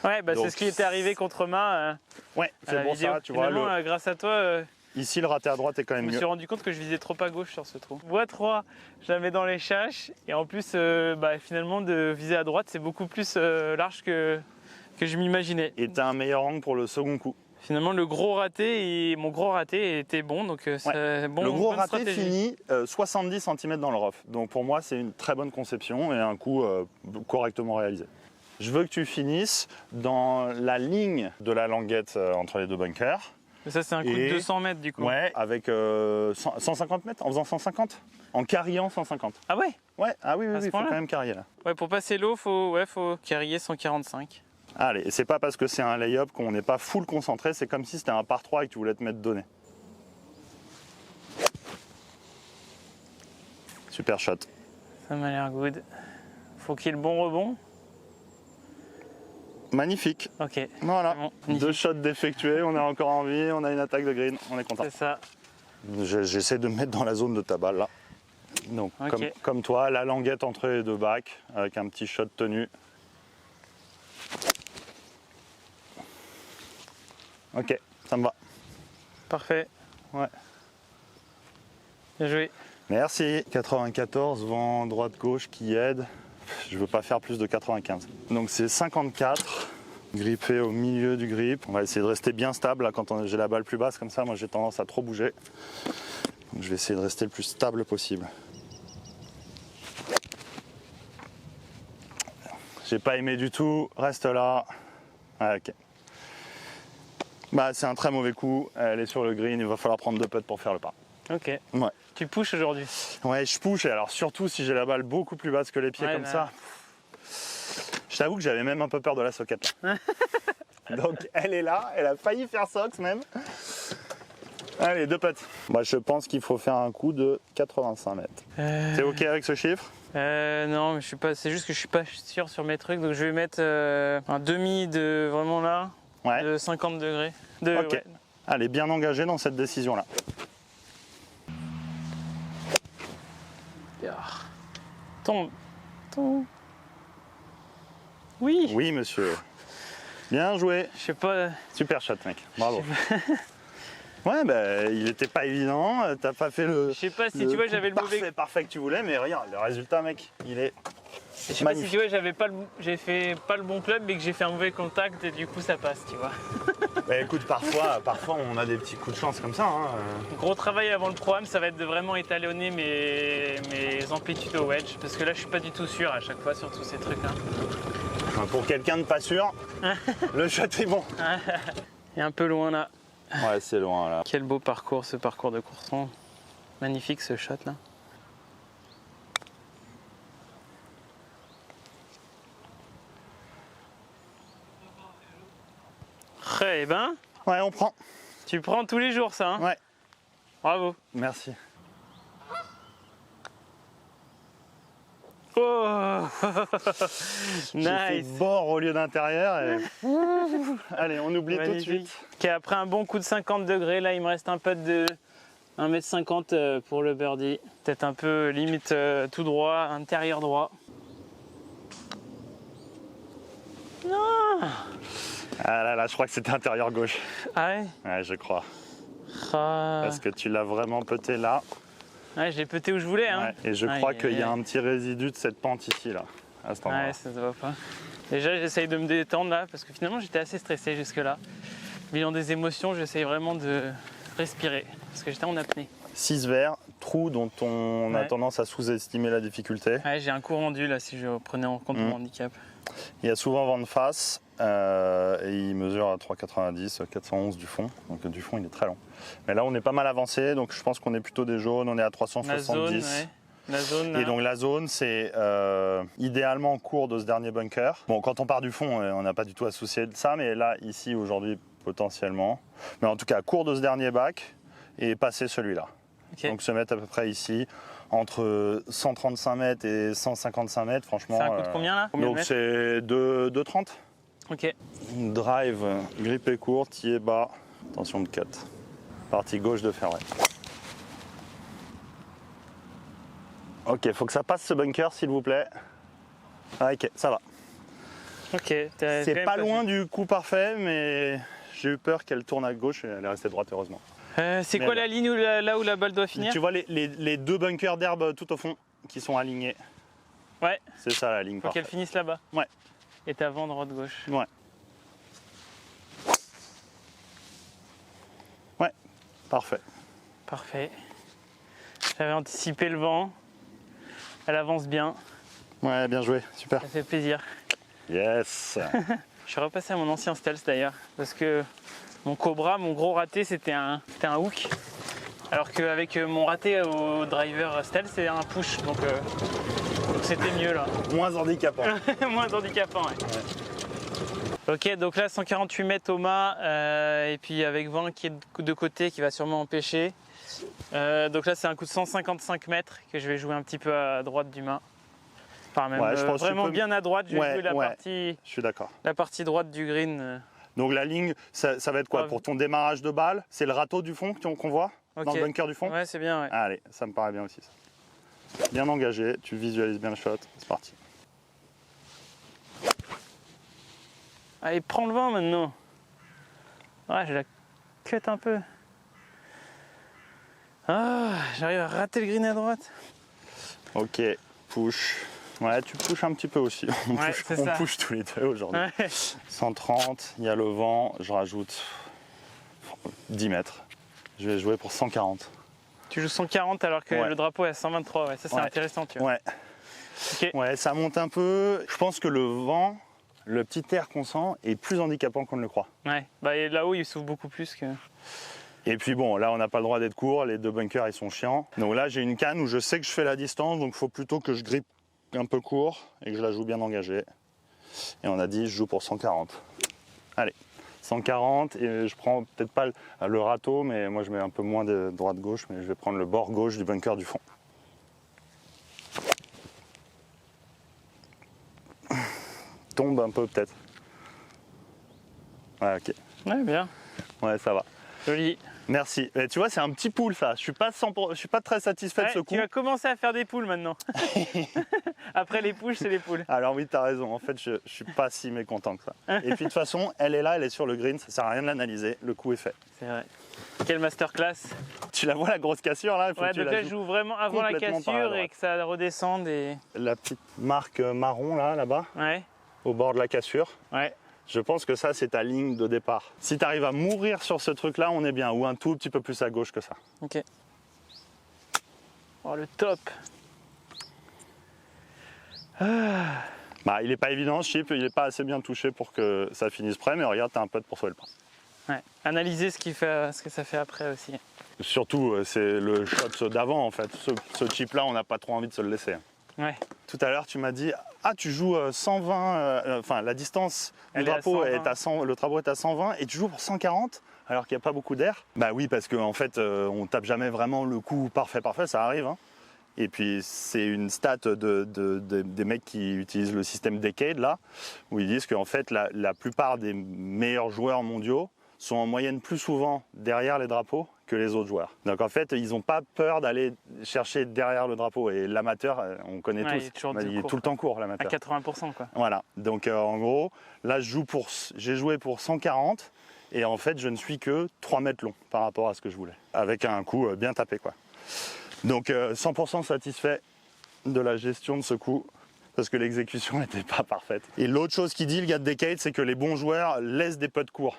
Ouais, bah Donc, c'est ce qui était arrivé contre Ma Ouais, à c'est la pour vidéo. ça. Tu vois, Finalement, grâce à toi, ici le raté à droite est quand je même me mieux. suis rendu compte que je visais trop à gauche sur ce trou. Bois 3, je la mets dans les chaches et en plus, finalement, de viser à droite, c'est beaucoup plus large que je m'imaginais. Et t'as un meilleur angle pour le second coup. Finalement, mon gros raté était bon, donc c'est bon. Le gros bonne raté stratégie. finit 70 cm dans le rough. Donc pour moi, c'est une très bonne conception et un coup correctement réalisé. Je veux que tu finisses dans la ligne de la languette entre les deux bunkers. Mais ça, c'est un coup de 200 mètres du coup. Ouais, avec 150 mètres, en faisant 150, en carrillant 150. Ah ouais? Ouais, ah oui, À ce il faut point-là quand même carrier là. Ouais, pour passer l'eau, faut carrier 145. Allez, et c'est pas parce que c'est un lay-up qu'on n'est pas full concentré, c'est comme si c'était un par 3 et que tu voulais te mettre donné. Super shot. Ça m'a l'air good. Faut qu'il y ait le bon rebond. Magnifique. Ok, Voilà, Bon, 2 shots défectués, on est encore en vie, on a une attaque de green, on est content. c'est ça. J'essaie de me mettre dans la zone de ta balle là. Donc Ok. comme toi, la languette entre les deux bacs avec un petit shot tenu. Ok, ça me va. Parfait. Ouais. Bien joué. Merci. 94, vent droite-gauche qui aide. Je veux pas faire plus de 95. Donc c'est 54. Grippé au milieu du grip. On va essayer de rester bien stable là, quand j'ai la balle plus basse comme ça. Moi j'ai tendance à trop bouger. Donc, je vais essayer de rester le plus stable possible. J'ai pas aimé du tout. Reste là. Ah, ok. Bah c'est un très mauvais coup. Elle est sur le green. Il va falloir prendre 2 putts pour faire le par. Ok. Ouais. Tu pushes aujourd'hui? Ouais, je push. Et alors surtout si j'ai la balle beaucoup plus basse que les pieds comme ça. Je t'avoue que j'avais même un peu peur de la socket. Donc elle est là, elle a failli faire sox même. Allez, 2 putts. Bah, je pense qu'il faut faire un coup de 85 mètres. T'es ok avec ce chiffre? Non, mais je suis pas. C'est juste que je suis pas sûr sur mes trucs, donc je vais mettre un demi de vraiment là, Ouais. de 50 degrés. Ok. Ouais. Allez, bien engagé dans cette décision-là. Tombe. Oui. Oui, monsieur. Bien joué. Je sais pas. Super shot, mec. Bravo. Ouais, bah, il était pas évident. T'as pas fait le. Je sais pas si tu vois, j'avais le mauvais. Parfait que tu voulais, mais regarde, le résultat, mec, il est. Je sais pas si tu vois, j'ai fait pas le bon club, mais que j'ai fait un mauvais contact et du coup ça passe, tu vois. Bah écoute, parfois on a des petits coups de chance comme ça. Hein. Gros travail avant le programme, ça va être de vraiment étalonner mes amplitudes au wedge, parce que là je suis pas du tout sûr à chaque fois sur tous ces trucs-là. Pour quelqu'un de pas sûr, le shot est bon. Il est un peu loin là. Ouais, c'est loin là. Quel beau parcours, ce parcours de Courson. Magnifique ce shot là. Eh ben, Ouais, on prend. tu prends tous les jours ça, hein? Ouais. Bravo. Merci. Oh J'ai fait nice. bord au lieu d'intérieur. Et... Allez, on oublie tout de Magnifique. suite. Ok, après un bon coup de 50 degrés, là il me reste un putt de 1,50 m pour le birdie. Peut-être un peu limite tout droit, intérieur droit. Non. Ah là là, je crois que c'était intérieur gauche. Ah ouais? Ouais, je crois. Ah. Parce que tu l'as vraiment pété là. Ouais, j'ai pété où je voulais. Hein. Ouais, et je crois qu'il y a un petit résidu de cette pente ici, là, à cet endroit. Ouais, ça se voit pas. Déjà, j'essaye de me détendre là, parce que finalement, j'étais assez stressé jusque-là. Bilan des émotions, j'essaye vraiment de respirer, parce que j'étais en apnée. 6 verres, trou dont on a Ouais. tendance à sous-estimer la difficulté. Ouais, j'ai un coup rendu là, si je prenais en compte mon handicap. Il y a souvent vent de face et il mesure à 3,90, 411 du fond. Donc du fond, il est très long. Mais là, on est pas mal avancé, donc je pense qu'on est plutôt des jaunes. On est à 370. La zone, ouais. La zone, là. Et donc la zone, c'est idéalement court de ce dernier bunker. Bon, quand on part du fond, on n'a pas du tout à se soucier de ça, mais là, ici, aujourd'hui, potentiellement. Mais en tout cas, court de ce dernier bac et passer celui-là. Ok. Donc se mettre à peu près ici, entre 135 mètres et 155 mètres, franchement. C'est un coup de combien là? Combien de Donc mètres? c'est 2,30. Ok. Drive, grippée courte, y est bas. Attention de 4. Partie gauche de fairway. Ok, faut que ça passe ce bunker s'il vous plaît. Ah, ok, ça va. Ok. t'as quand C'est même pas loin du coup parfait, mais j'ai eu peur qu'elle tourne à gauche et elle est restée droite heureusement. C'est Mais quoi là. la ligne là où la balle doit finir? Tu vois les 2 bunkers d'herbe tout au fond qui sont alignés. Ouais. C'est ça la ligne Faut parfaite. qu'elle finisse là-bas. Ouais. Et t'as vent droite-gauche. Ouais. Ouais, parfait. Parfait. J'avais anticipé le vent. Elle avance bien. Ouais, bien joué, super. Ça fait plaisir. Yes. Je suis repassé à mon ancien stealth d'ailleurs. Parce que mon Cobra, mon gros raté, c'était un hook. Alors qu'avec mon raté au driver stealth, c'est un push. Donc c'était mieux là. Moins handicapant. Moins handicapant, ouais. Ok, donc là 148 mètres au mât, et puis avec vent qui est de côté qui va sûrement empêcher. Donc là c'est un coup de 155 mètres que je vais jouer un petit peu à droite du mât. Enfin même Ouais, je pense que vraiment tu peux- bien à droite, je vais Ouais, jouer la, ouais. partie, Je suis d'accord. la partie droite du green. Donc la ligne, ça va être quoi Ouais. pour ton démarrage de balle? C'est le râteau du fond qu'on voit dans Ok. le bunker du fond? Ouais, c'est bien, ouais. Allez, ça me paraît bien aussi ça. Bien engagé, tu visualises bien le shot, c'est parti. Allez, prends le vent maintenant. Ouais, je la cut un peu. Ah, j'arrive à rater le green à droite. Ok, push. Ouais, tu pushes un petit peu aussi. On Ouais, push, c'est on ça. push tous les deux aujourd'hui. Ouais. 130, il y a le vent, je rajoute 10 mètres. Je vais jouer pour 140. Tu joues 140 alors que Ouais. le drapeau est à 123. Ouais, ça c'est Ouais. intéressant, tu vois. Ouais. Ok. Ouais, ça monte un peu. Je pense que le vent, le petit air qu'on sent, est plus handicapant qu'on ne le croit. Ouais. Bah, et là-haut, il souffle beaucoup plus que. Et puis bon, là on n'a pas le droit d'être court, les deux bunkers ils sont chiants. Donc là j'ai une canne où je sais que je fais la distance, donc il faut plutôt que je grippe un peu court et que je la joue bien engagée. Et on a dit je joue pour 140. Allez, 140 et je prends peut-être pas le râteau, mais moi je mets un peu moins de droite-gauche, mais je vais prendre le bord gauche du bunker du fond. Tombe un peu peut-être. Ouais, ok. Ouais, bien. Ouais, ça va. Joli. Merci. Mais tu vois, c'est un petit pool ça. Je suis pas très satisfait de Ouais, ce coup. tu vas commencer à faire des poules maintenant. Après les poules, c'est les poules. Alors oui, t'as raison. En fait, je suis pas si mécontent que ça. Et puis de toute façon, elle est là, elle est sur le green. Ça sert à rien de l'analyser. Le coup est fait. C'est vrai. Quelle masterclass. Tu la vois la grosse cassure là? Faut Ouais, que tu donc la là, je joues. joue vraiment avant la complètement par la cassure droite. et que ça redescende et. La petite marque marron là-bas, Ouais, au bord de la cassure. ouais. Je pense que ça, c'est ta ligne de départ. Si tu arrives à mourir sur ce truc-là, on est bien. Ou un tout petit peu plus à gauche que ça. Ok. Oh, le top. Bah, il est pas évident, ce chip. Il est pas assez bien touché pour que ça finisse près. Mais regarde, t'as un putt pour sauver le par. Ouais. Analyser ce que ça fait après aussi. Surtout, c'est le shot d'avant en fait. Ce chip-là, on n'a pas trop envie de se le laisser. Ouais. Tout à l'heure, tu m'as dit ah tu joues 120, enfin la distance du Elle est à drapeau 120. est à 100, le drapeau est à 120 et tu joues pour 140 alors qu'il n'y a pas beaucoup d'air. Bah oui parce qu'en fait on tape jamais vraiment le coup parfait, ça arrive. Hein. Et puis c'est une stat des mecs qui utilisent le système Decade là, où ils disent qu'en fait la plupart des meilleurs joueurs mondiaux sont en moyenne plus souvent derrière les drapeaux que les autres joueurs. Donc en fait, ils n'ont pas peur d'aller chercher derrière le drapeau. Et l'amateur, on connaît Ouais, tous, il est toujours il est court, tout le temps court À l'amateur. 80%, quoi. Voilà, donc en gros, là j'ai joué pour 140 et en fait je ne suis que 3 mètres long par rapport à ce que je voulais. Avec un coup bien tapé quoi. Donc 100% satisfait de la gestion de ce coup. Parce que l'exécution n'était pas parfaite. Et l'autre chose qu'il dit, le gars de Decade, c'est que les bons joueurs laissent des putts courts.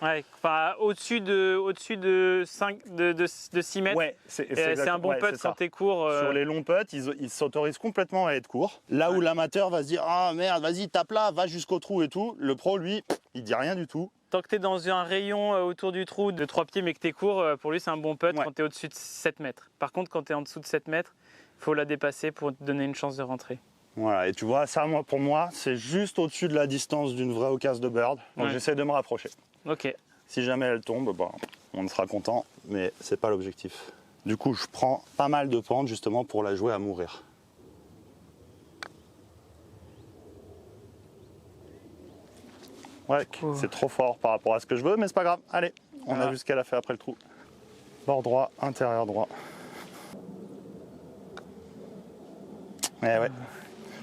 Ouais, enfin, au-dessus de 6 mètres. Ouais, C'est un bon ouais, putt c'est ça. quand t'es court. Sur les longs putts, ils s'autorisent complètement à être courts. Là où l'amateur va se dire ah merde, vas-y tape là, va jusqu'au trou et tout. Le pro lui, il dit rien du tout. Tant que t'es dans un rayon autour du trou de 3 pieds mais que t'es court, pour lui c'est un bon putt Ouais. quand t'es au-dessus de 7 mètres. Par contre, quand t'es en dessous de 7 mètres, il faut la dépasser pour te donner une chance de rentrer. Voilà, et tu vois, ça pour moi, c'est juste au-dessus de la distance d'une vraie occasion de bird. Donc Ouais. j'essaie de me rapprocher. Ok. Si jamais elle tombe, bon, on sera content, mais c'est pas l'objectif. Du coup, je prends pas mal de pente justement pour la jouer à mourir. Ouais, c'est trop fort par rapport à ce que je veux, mais c'est pas grave. Allez, on a vu ce qu'elle a fait après le trou. Bord droit, intérieur droit. Ouais.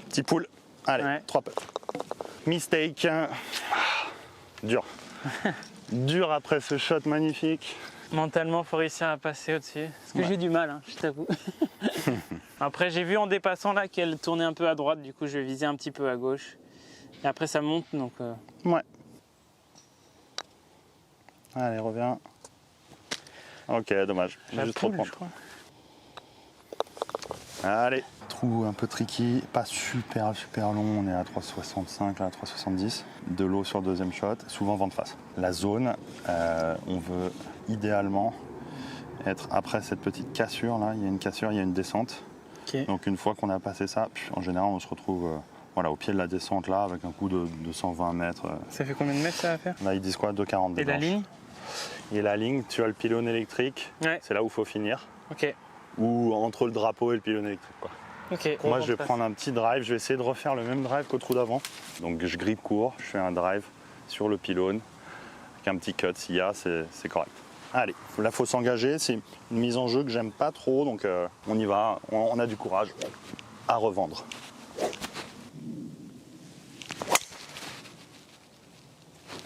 Petit pool. Allez, Ouais. 3 putts. Mistake. Dur. Dur après ce shot magnifique. Mentalement, il faut réussir à passer au-dessus. Parce que j'ai du mal, hein, je t'avoue. Après, j'ai vu en dépassant là qu'elle tournait un peu à droite, du coup, je vais viser un petit peu à gauche. Et après, ça monte, donc. Ouais. Allez, reviens. Ok, dommage. la Juste trop de poule, pente. je crois. Allez. Trou un peu tricky, pas super long, on est à 3,65, là, à 3,70. De l'eau sur le deuxième shot, souvent vent de face. La zone, on veut idéalement être après cette petite cassure là, il y a une cassure, il y a une descente. Ok. Donc une fois qu'on a passé ça, en général on se retrouve voilà, au pied de la descente là, avec un coup de 120 mètres. Ça fait combien de mètres ça va faire? Là ils disent quoi, 2,40 de Et la blanche. ligne? Et la ligne, tu as le pylône électrique, Ouais. c'est là où il faut finir. Ok. Ou entre le drapeau et le pylône électrique quoi. Ok. Moi, je vais prendre un petit drive. Je vais essayer de refaire le même drive qu'au trou d'avant. Donc, je grippe court. Je fais un drive sur le pylône avec un petit cut. S'il y a, c'est correct. Allez, là, il faut s'engager. C'est une mise en jeu que j'aime pas trop. Donc, on y va. On a du courage à revendre.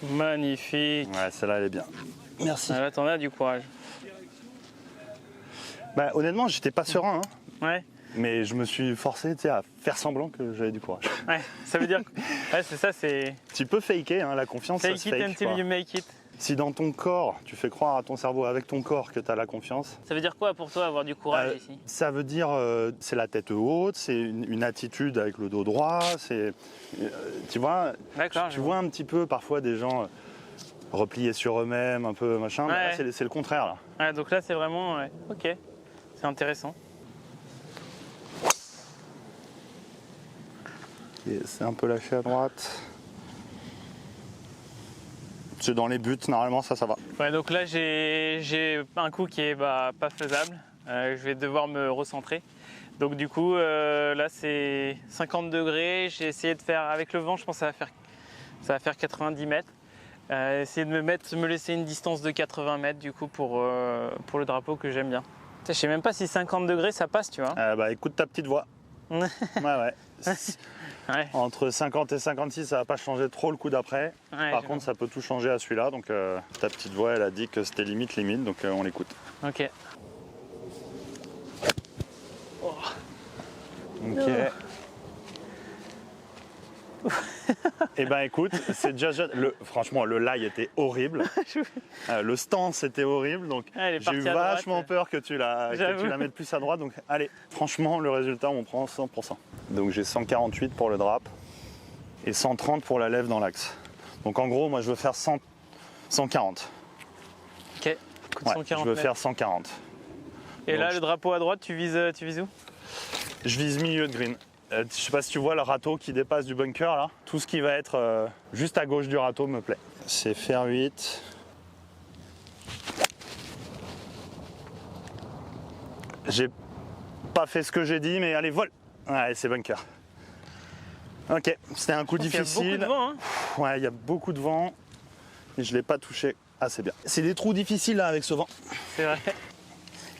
Magnifique. Ouais, celle-là, elle est bien. Merci. Ah, là, t'en as du courage. Bah, honnêtement, j'étais pas serein. Hein. Ouais. Mais je me suis forcé à faire semblant que j'avais du courage. Ouais, ça veut dire... Ouais, c'est ça, c'est... Tu peux faker, hein, la confiance, ça Fake se it fake. until Quoi. you make it. Si dans ton corps, tu fais croire à ton cerveau avec ton corps que tu as la confiance, Ça veut dire quoi pour toi avoir du courage ici? ça veut dire c'est la tête haute, c'est une attitude avec le dos droit, c'est tu vois, D'accord, tu vois un petit peu parfois des gens repliés sur eux-mêmes, un peu machin, mais Ouais. là, c'est le contraire là. Ouais, donc là c'est vraiment... ouais, ok, c'est intéressant. Et c'est un peu lâché à droite. C'est dans les buts, normalement ça va. Ouais, donc là j'ai un coup qui est pas faisable. Je vais devoir me recentrer. Donc du coup là c'est 50 degrés. J'ai essayé de faire avec le vent, je pense que ça va faire 90 mètres. Essayer de me laisser une distance de 80 mètres du coup pour le drapeau que j'aime bien. Je sais même pas si 50 degrés ça passe, tu vois. Bah écoute ta petite voix. Ouais. Ouais. Entre 50 et 56, ça va pas changer trop le coup d'après. Ouais, Par contre, ça peut tout changer à celui-là. Donc, ta petite voix, elle a dit que c'était limite, donc on l'écoute. ok. Ok. Et ben écoute, c'est déjà franchement, le lie était horrible. Le stance était horrible. Donc, Elle est j'ai eu partie à droite. vachement peur que tu la mettes plus à droite. Donc, allez, franchement, le résultat, on prend 100%. Donc, j'ai 148 pour le drap et 130 pour la lève dans l'axe. Donc, en gros, moi, je veux faire 140. Ok. Écoute, Ouais, 140 je veux mètres. faire 140. Et Donc, là le drapeau à droite, tu vises où? Je vise milieu de green. Je sais pas si tu vois le râteau qui dépasse du bunker là. Tout ce qui va être juste à gauche du râteau me plaît. C'est faire 8. J'ai pas fait ce que j'ai dit, mais allez, vol. Ouais, c'est bunker. Ok, c'était un coup difficile. Il y a beaucoup de vent, hein. Ouais, il y a beaucoup de vent. Et je l'ai pas touché assez bien. C'est des trous difficiles là avec ce vent. C'est vrai.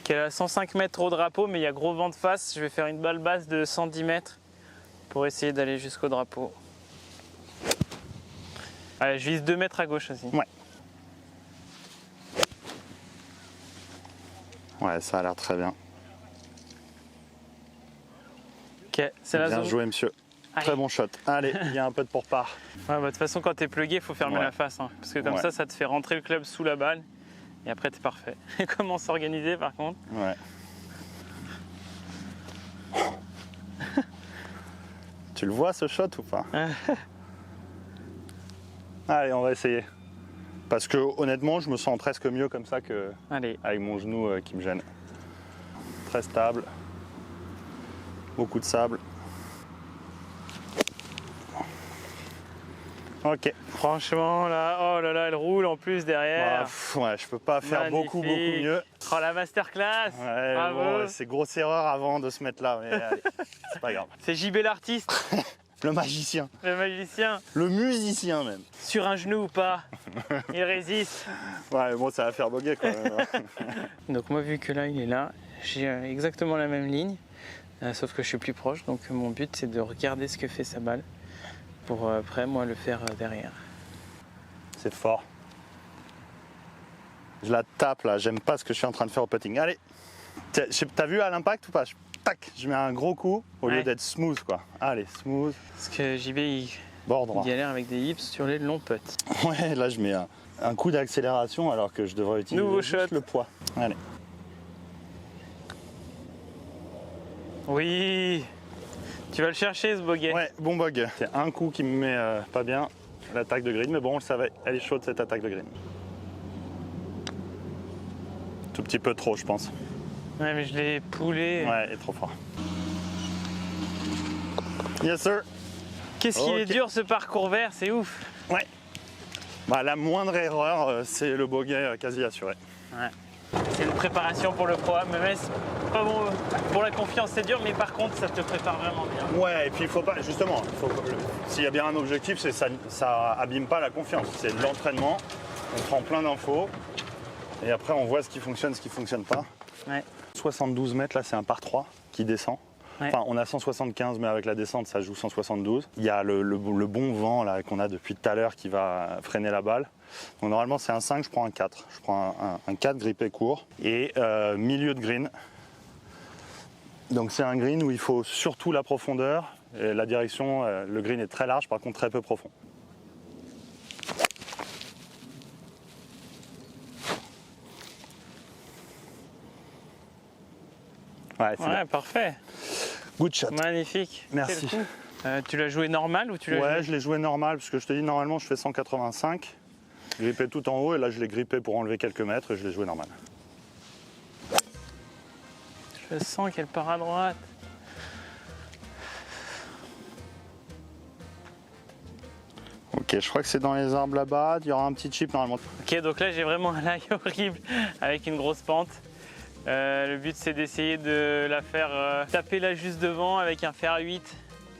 Qui est à 105 mètres au drapeau, mais il y a gros vent de face. Je vais faire une balle basse de 110 mètres pour essayer d'aller jusqu'au drapeau. Allez, je vise 2 mètres à gauche aussi. Ouais. Ouais, ça a l'air très bien. Ok, c'est la Bien zone. joué, monsieur. Allez. Très bon shot. Allez, il y a un peu de pourpart. Ouais, bah, de toute façon, quand t'es plugué, il faut fermer Ouais. la face. Hein, parce que comme Ouais. ça te fait rentrer le club sous la balle. Et après, t'es parfait. Comment s'organiser par contre? Ouais. Tu le vois ce shot ou pas? Allez, on va essayer. Parce que honnêtement, je me sens presque mieux comme ça que Allez, avec mon genou qui me gêne. Très stable. Beaucoup de sable. Ok. franchement, là, oh là là, elle roule en plus derrière. Ouais, je peux pas faire beaucoup Magnifique. mieux. Oh, la masterclass. Ouais, Bravo. bon, c'est grosse erreur avant de se mettre là, mais allez, c'est pas grave. C'est JB l'artiste, Le magicien, le magicien. le musicien même. Sur un genou ou pas, il résiste. Ouais, bon, ça va faire boguer quand même. Donc moi, vu que là, il est là, j'ai exactement la même ligne, sauf que je suis plus proche. Donc mon but, c'est de regarder ce que fait sa balle pour après, moi, le faire derrière. C'est fort. Je la tape là, j'aime pas ce que je suis en train de faire au putting. Allez, t'as vu à l'impact ou pas? Tac, je mets un gros coup au lieu Ouais. d'être smooth quoi. Allez, smooth, Parce que JB, il bord droit. galère avec des hips sur les longs putts. Ouais, là je mets un coup d'accélération alors que je devrais utiliser Nouveau juste shot. le poids. Allez. Oui, tu vas le chercher ce bogey. Ouais, bon bug. C'est un coup qui me met pas bien, l'attaque de green, mais bon, on le savait, elle est chaude cette attaque de green. Tout petit peu trop, je pense. Ouais, mais je l'ai poulé. Ouais, elle est trop fort. Yes, sir. Qu'est-ce qu'il est Ok. dur ce parcours vert, c'est ouf. Ouais. Bah, la moindre erreur, c'est le bogey quasi assuré. Ouais. C'est une préparation pour le pro, mais c'est pas bon. Pour la confiance, c'est dur, mais par contre, ça te prépare vraiment bien. Ouais, et puis il faut pas, justement, s'il y a bien un objectif, c'est ça abîme pas la confiance. C'est de l'entraînement, on prend plein d'infos, et après on voit ce qui fonctionne, ce qui fonctionne pas. Ouais. 72 mètres, là c'est un par 3 qui descend. Ouais. Enfin, on a 175, mais avec la descente, ça joue 172. Il y a le bon vent là qu'on a depuis tout à l'heure qui va freiner la balle. Donc normalement c'est un 5, je prends un 4. Je prends un 4 grippé court. Et milieu de green, Donc c'est un green où il faut surtout la profondeur. Et la direction, le green est très large, par contre très peu profond. Ouais, c'est Ouais, parfait. good shot. Magnifique. Merci. Quel coup. Tu l'as joué normal ou tu l'as Ouais, joué... je l'ai joué normal, parce que je te dis, normalement, je fais 185. Grippé tout en haut, et là, je l'ai grippé pour enlever quelques mètres, et je l'ai joué normal. Je sens qu'elle part à droite. Ok, je crois que c'est dans les arbres là-bas, il y aura un petit chip normalement. Ok, donc là j'ai vraiment un lie horrible avec une grosse pente. Le but c'est d'essayer de la faire taper là juste devant avec un fer 8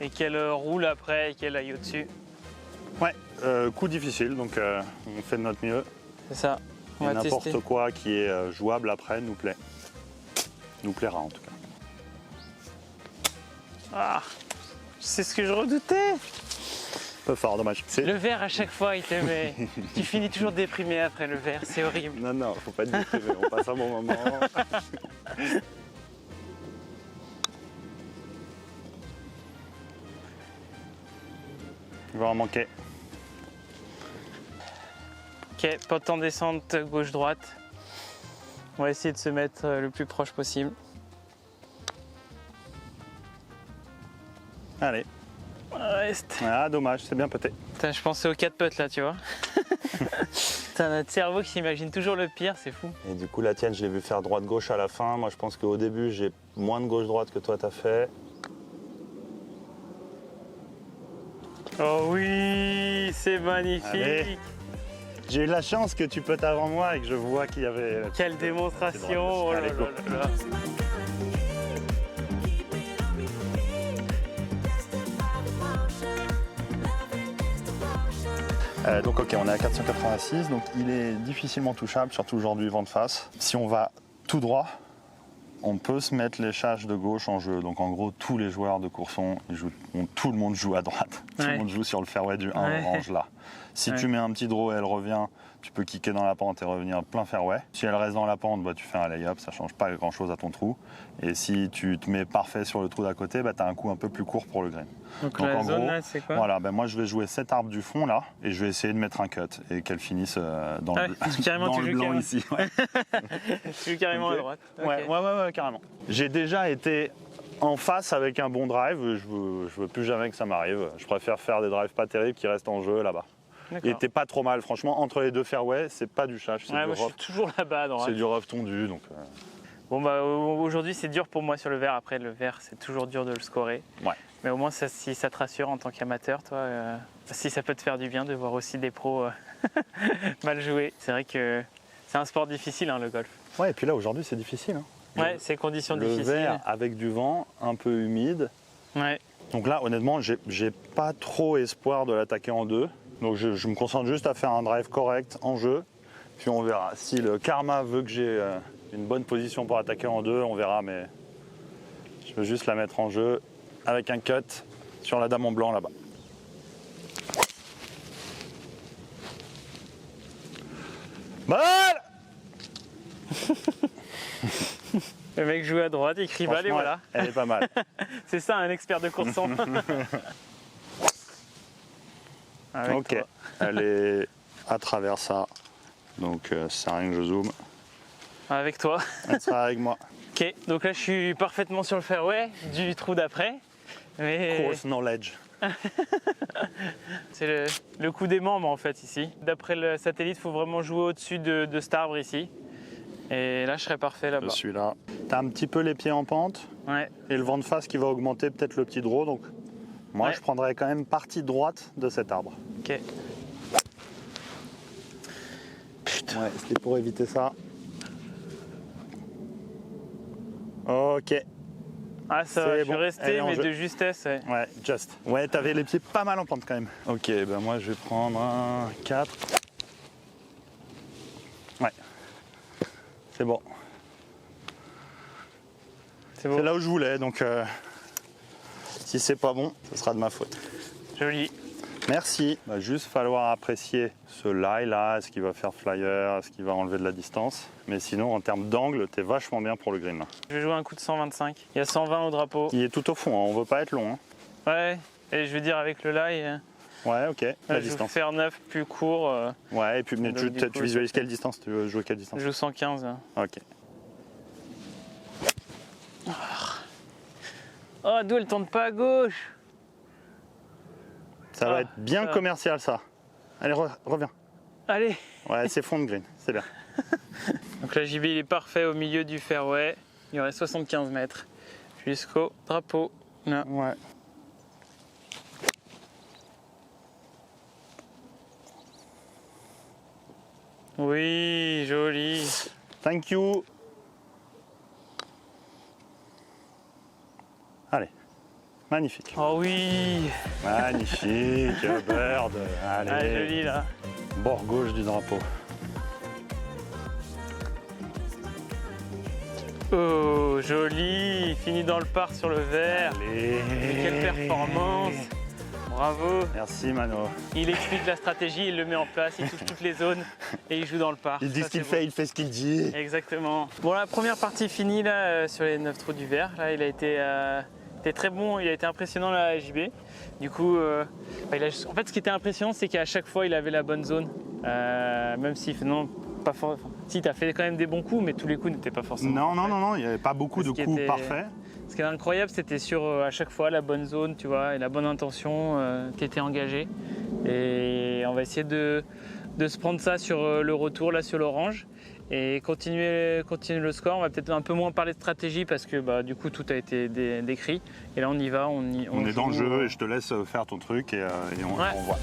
et qu'elle roule après et qu'elle aille au-dessus. Ouais, coup difficile, donc on fait de notre mieux. C'est ça, Et on va n'importe tester. quoi qui est jouable après nous plaît. Nous plaira en tout cas. Ah, c'est ce que je redoutais. Un peu fort, dommage. Le verre à chaque fois il te met. Tu finis toujours déprimé après le verre, c'est horrible. Non, non, faut pas être déprimer, on passe un bon moment. Il va en manquer. Ok, pente en descente gauche-droite. On va essayer de se mettre le plus proche possible. Allez. Reste. Ah, dommage, c'est bien pété. Putain, je pensais aux 4 putts là, tu vois. Putain, notre cerveau qui s'imagine toujours le pire, c'est fou. Et du coup, la tienne, je l'ai vu faire droite-gauche à la fin. Moi, je pense qu'au début, j'ai moins de gauche-droite que toi, t'as fait. Oh oui, c'est magnifique. Allez. J'ai eu la chance que tu putes avant moi et que je vois qu'il y avait... Quelle démonstration. Oh là Allez, là go. là là. Donc ok, on est à 486, donc il est difficilement touchable, surtout aujourd'hui vent de face. Si on va tout droit, on peut se mettre les charges de gauche en jeu. Donc en gros, tous les joueurs de Courson, tout le monde joue à droite. Tout Ouais. le monde joue sur le fairway du 1 Ouais. orange là. Si Ouais. tu mets un petit draw et elle revient, tu peux kicker dans la pente et revenir plein fairway. Si elle reste dans la pente, bah, tu fais un lay-up, ça change pas grand chose à ton trou. Et si tu te mets parfait sur le trou d'à côté, bah, tu as un coup un peu plus court pour le green. Donc Donc, la en zone gros, là, c'est quoi? Voilà, ben moi je vais jouer cet arbre du fond là et je vais essayer de mettre un cut et qu'elle finisse dans Ouais, le, carrément, dans tu le joues blanc carrément. ici. Ouais. Je suis carrément Ok. à droite. Ok. Ouais, carrément. J'ai déjà été en face avec un bon drive, je veux plus jamais que ça m'arrive. Je préfère faire des drives pas terribles qui restent en jeu là-bas. Il D'accord. était pas trop mal, franchement, entre les deux fairways, c'est pas du châche, c'est Ouais, du moi je suis rough. toujours là-bas à droite. C'est du rough tondu, donc Bon bah aujourd'hui c'est dur pour moi sur le verre. Après le verre c'est toujours dur de le scorer. ouais. Mais au moins si ça te rassure en tant qu'amateur, toi, si ça peut te faire du bien de voir aussi des pros mal jouer. C'est vrai que c'est un sport difficile hein, le golf. Ouais, et puis là aujourd'hui c'est difficile. Hein. Ouais, c'est conditions Le difficiles. verre avec du vent, un peu humide. Ouais. Donc là, honnêtement, j'ai pas trop espoir de l'attaquer en deux. Donc je me concentre juste à faire un drive correct en jeu. Puis on verra. Si le karma veut que j'ai une bonne position pour attaquer en deux, on verra. Mais je veux juste la mettre en jeu avec un cut sur la dame en blanc là-bas. Balle! Le mec joue à droite, il crie balle et Franchement, voilà. Elle est pas mal. C'est ça un expert de courson. Avec Ok, toi. elle est à travers ça. Donc ça sert à rien que je zoome. Avec toi. Elle sera avec moi. Ok, donc là je suis parfaitement sur le fairway du trou d'après. Mais Course knowledge. c'est le coup des membres en fait ici. D'après le satellite, il faut vraiment jouer au-dessus de cet arbre ici. Et là je serais parfait Je là-bas. suis là. T'as un petit peu les pieds en pente Ouais. et le vent de face qui va augmenter peut-être le petit draw. Donc moi Ouais. je prendrais quand même partie droite de cet arbre. Ok. Ouais, c'était pour éviter ça. Ok. Ah ça va, C'est je suis bon, elle resté est en mais jeu. de justesse. Ouais. Ouais, just. Ouais, t'avais les pieds pas mal en pente quand même. Ok, ben moi je vais prendre un 4. Ouais. C'est bon. C'est beau. C'est là où je voulais, donc si c'est pas bon, ce sera de ma faute. Joli. Merci. Il va juste falloir apprécier ce lie là, est-ce qu'il va faire flyer, est-ce qu'il va enlever de la distance. Mais sinon, en termes d'angle, t'es vachement bien pour le green là. Je vais jouer un coup de 125. Il y a 120 au drapeau. Il est tout au fond, hein. On veut pas être long. Hein. Ouais, et je veux dire avec le lie, Ouais, ok, la je vais distance. faire 9 plus court. Ouais, et puis mais Donc, tu visualises quelle distance? Tu veux jouer quelle distance? Je joue 115. Ok. Oh, d'où elle tourne pas à gauche. Ça va être bien commercial ça. Allez, reviens. Allez. Ouais, c'est fond de green, c'est bien. Donc la JB il est parfait au milieu du fairway. Il y aurait 75 mètres jusqu'au drapeau. Là. Ouais. Oui, joli. Thank you. Allez, magnifique. Oh oui. Magnifique, bird. Allez, Ah, joli là. bord gauche du drapeau. Oh, joli. Fini dans le par sur le vert. Allez. Mais quelle performance. Bravo. Merci Mano. Il explique la stratégie, il le met en place, il touche toutes les zones et il joue dans le par. Il dit Ça, ce qu'il c'est fait, il fait ce qu'il dit. Exactement. Bon, la première partie finie là, sur les 9 trous du vert. Là, il a été très bon, il a été impressionnant la JB. Du coup, en fait, ce qui était impressionnant, c'est qu'à chaque fois, il avait la bonne zone. Même si, non, pas fort. Si, tu as fait quand même des bons coups, mais tous les coups n'étaient pas forcément. Non, il n'y avait pas beaucoup de coups parfaits. Ce qui est incroyable, c'était sur à chaque fois la bonne zone, tu vois, et la bonne intention, tu étais engagé. Et on va essayer de se prendre ça sur le retour, là, sur l'orange. Et continuer le score. On va peut-être un peu moins parler de stratégie parce que du coup tout a été décrit. Et là on y va, on est dans le jeu et je te laisse faire ton truc et on voit.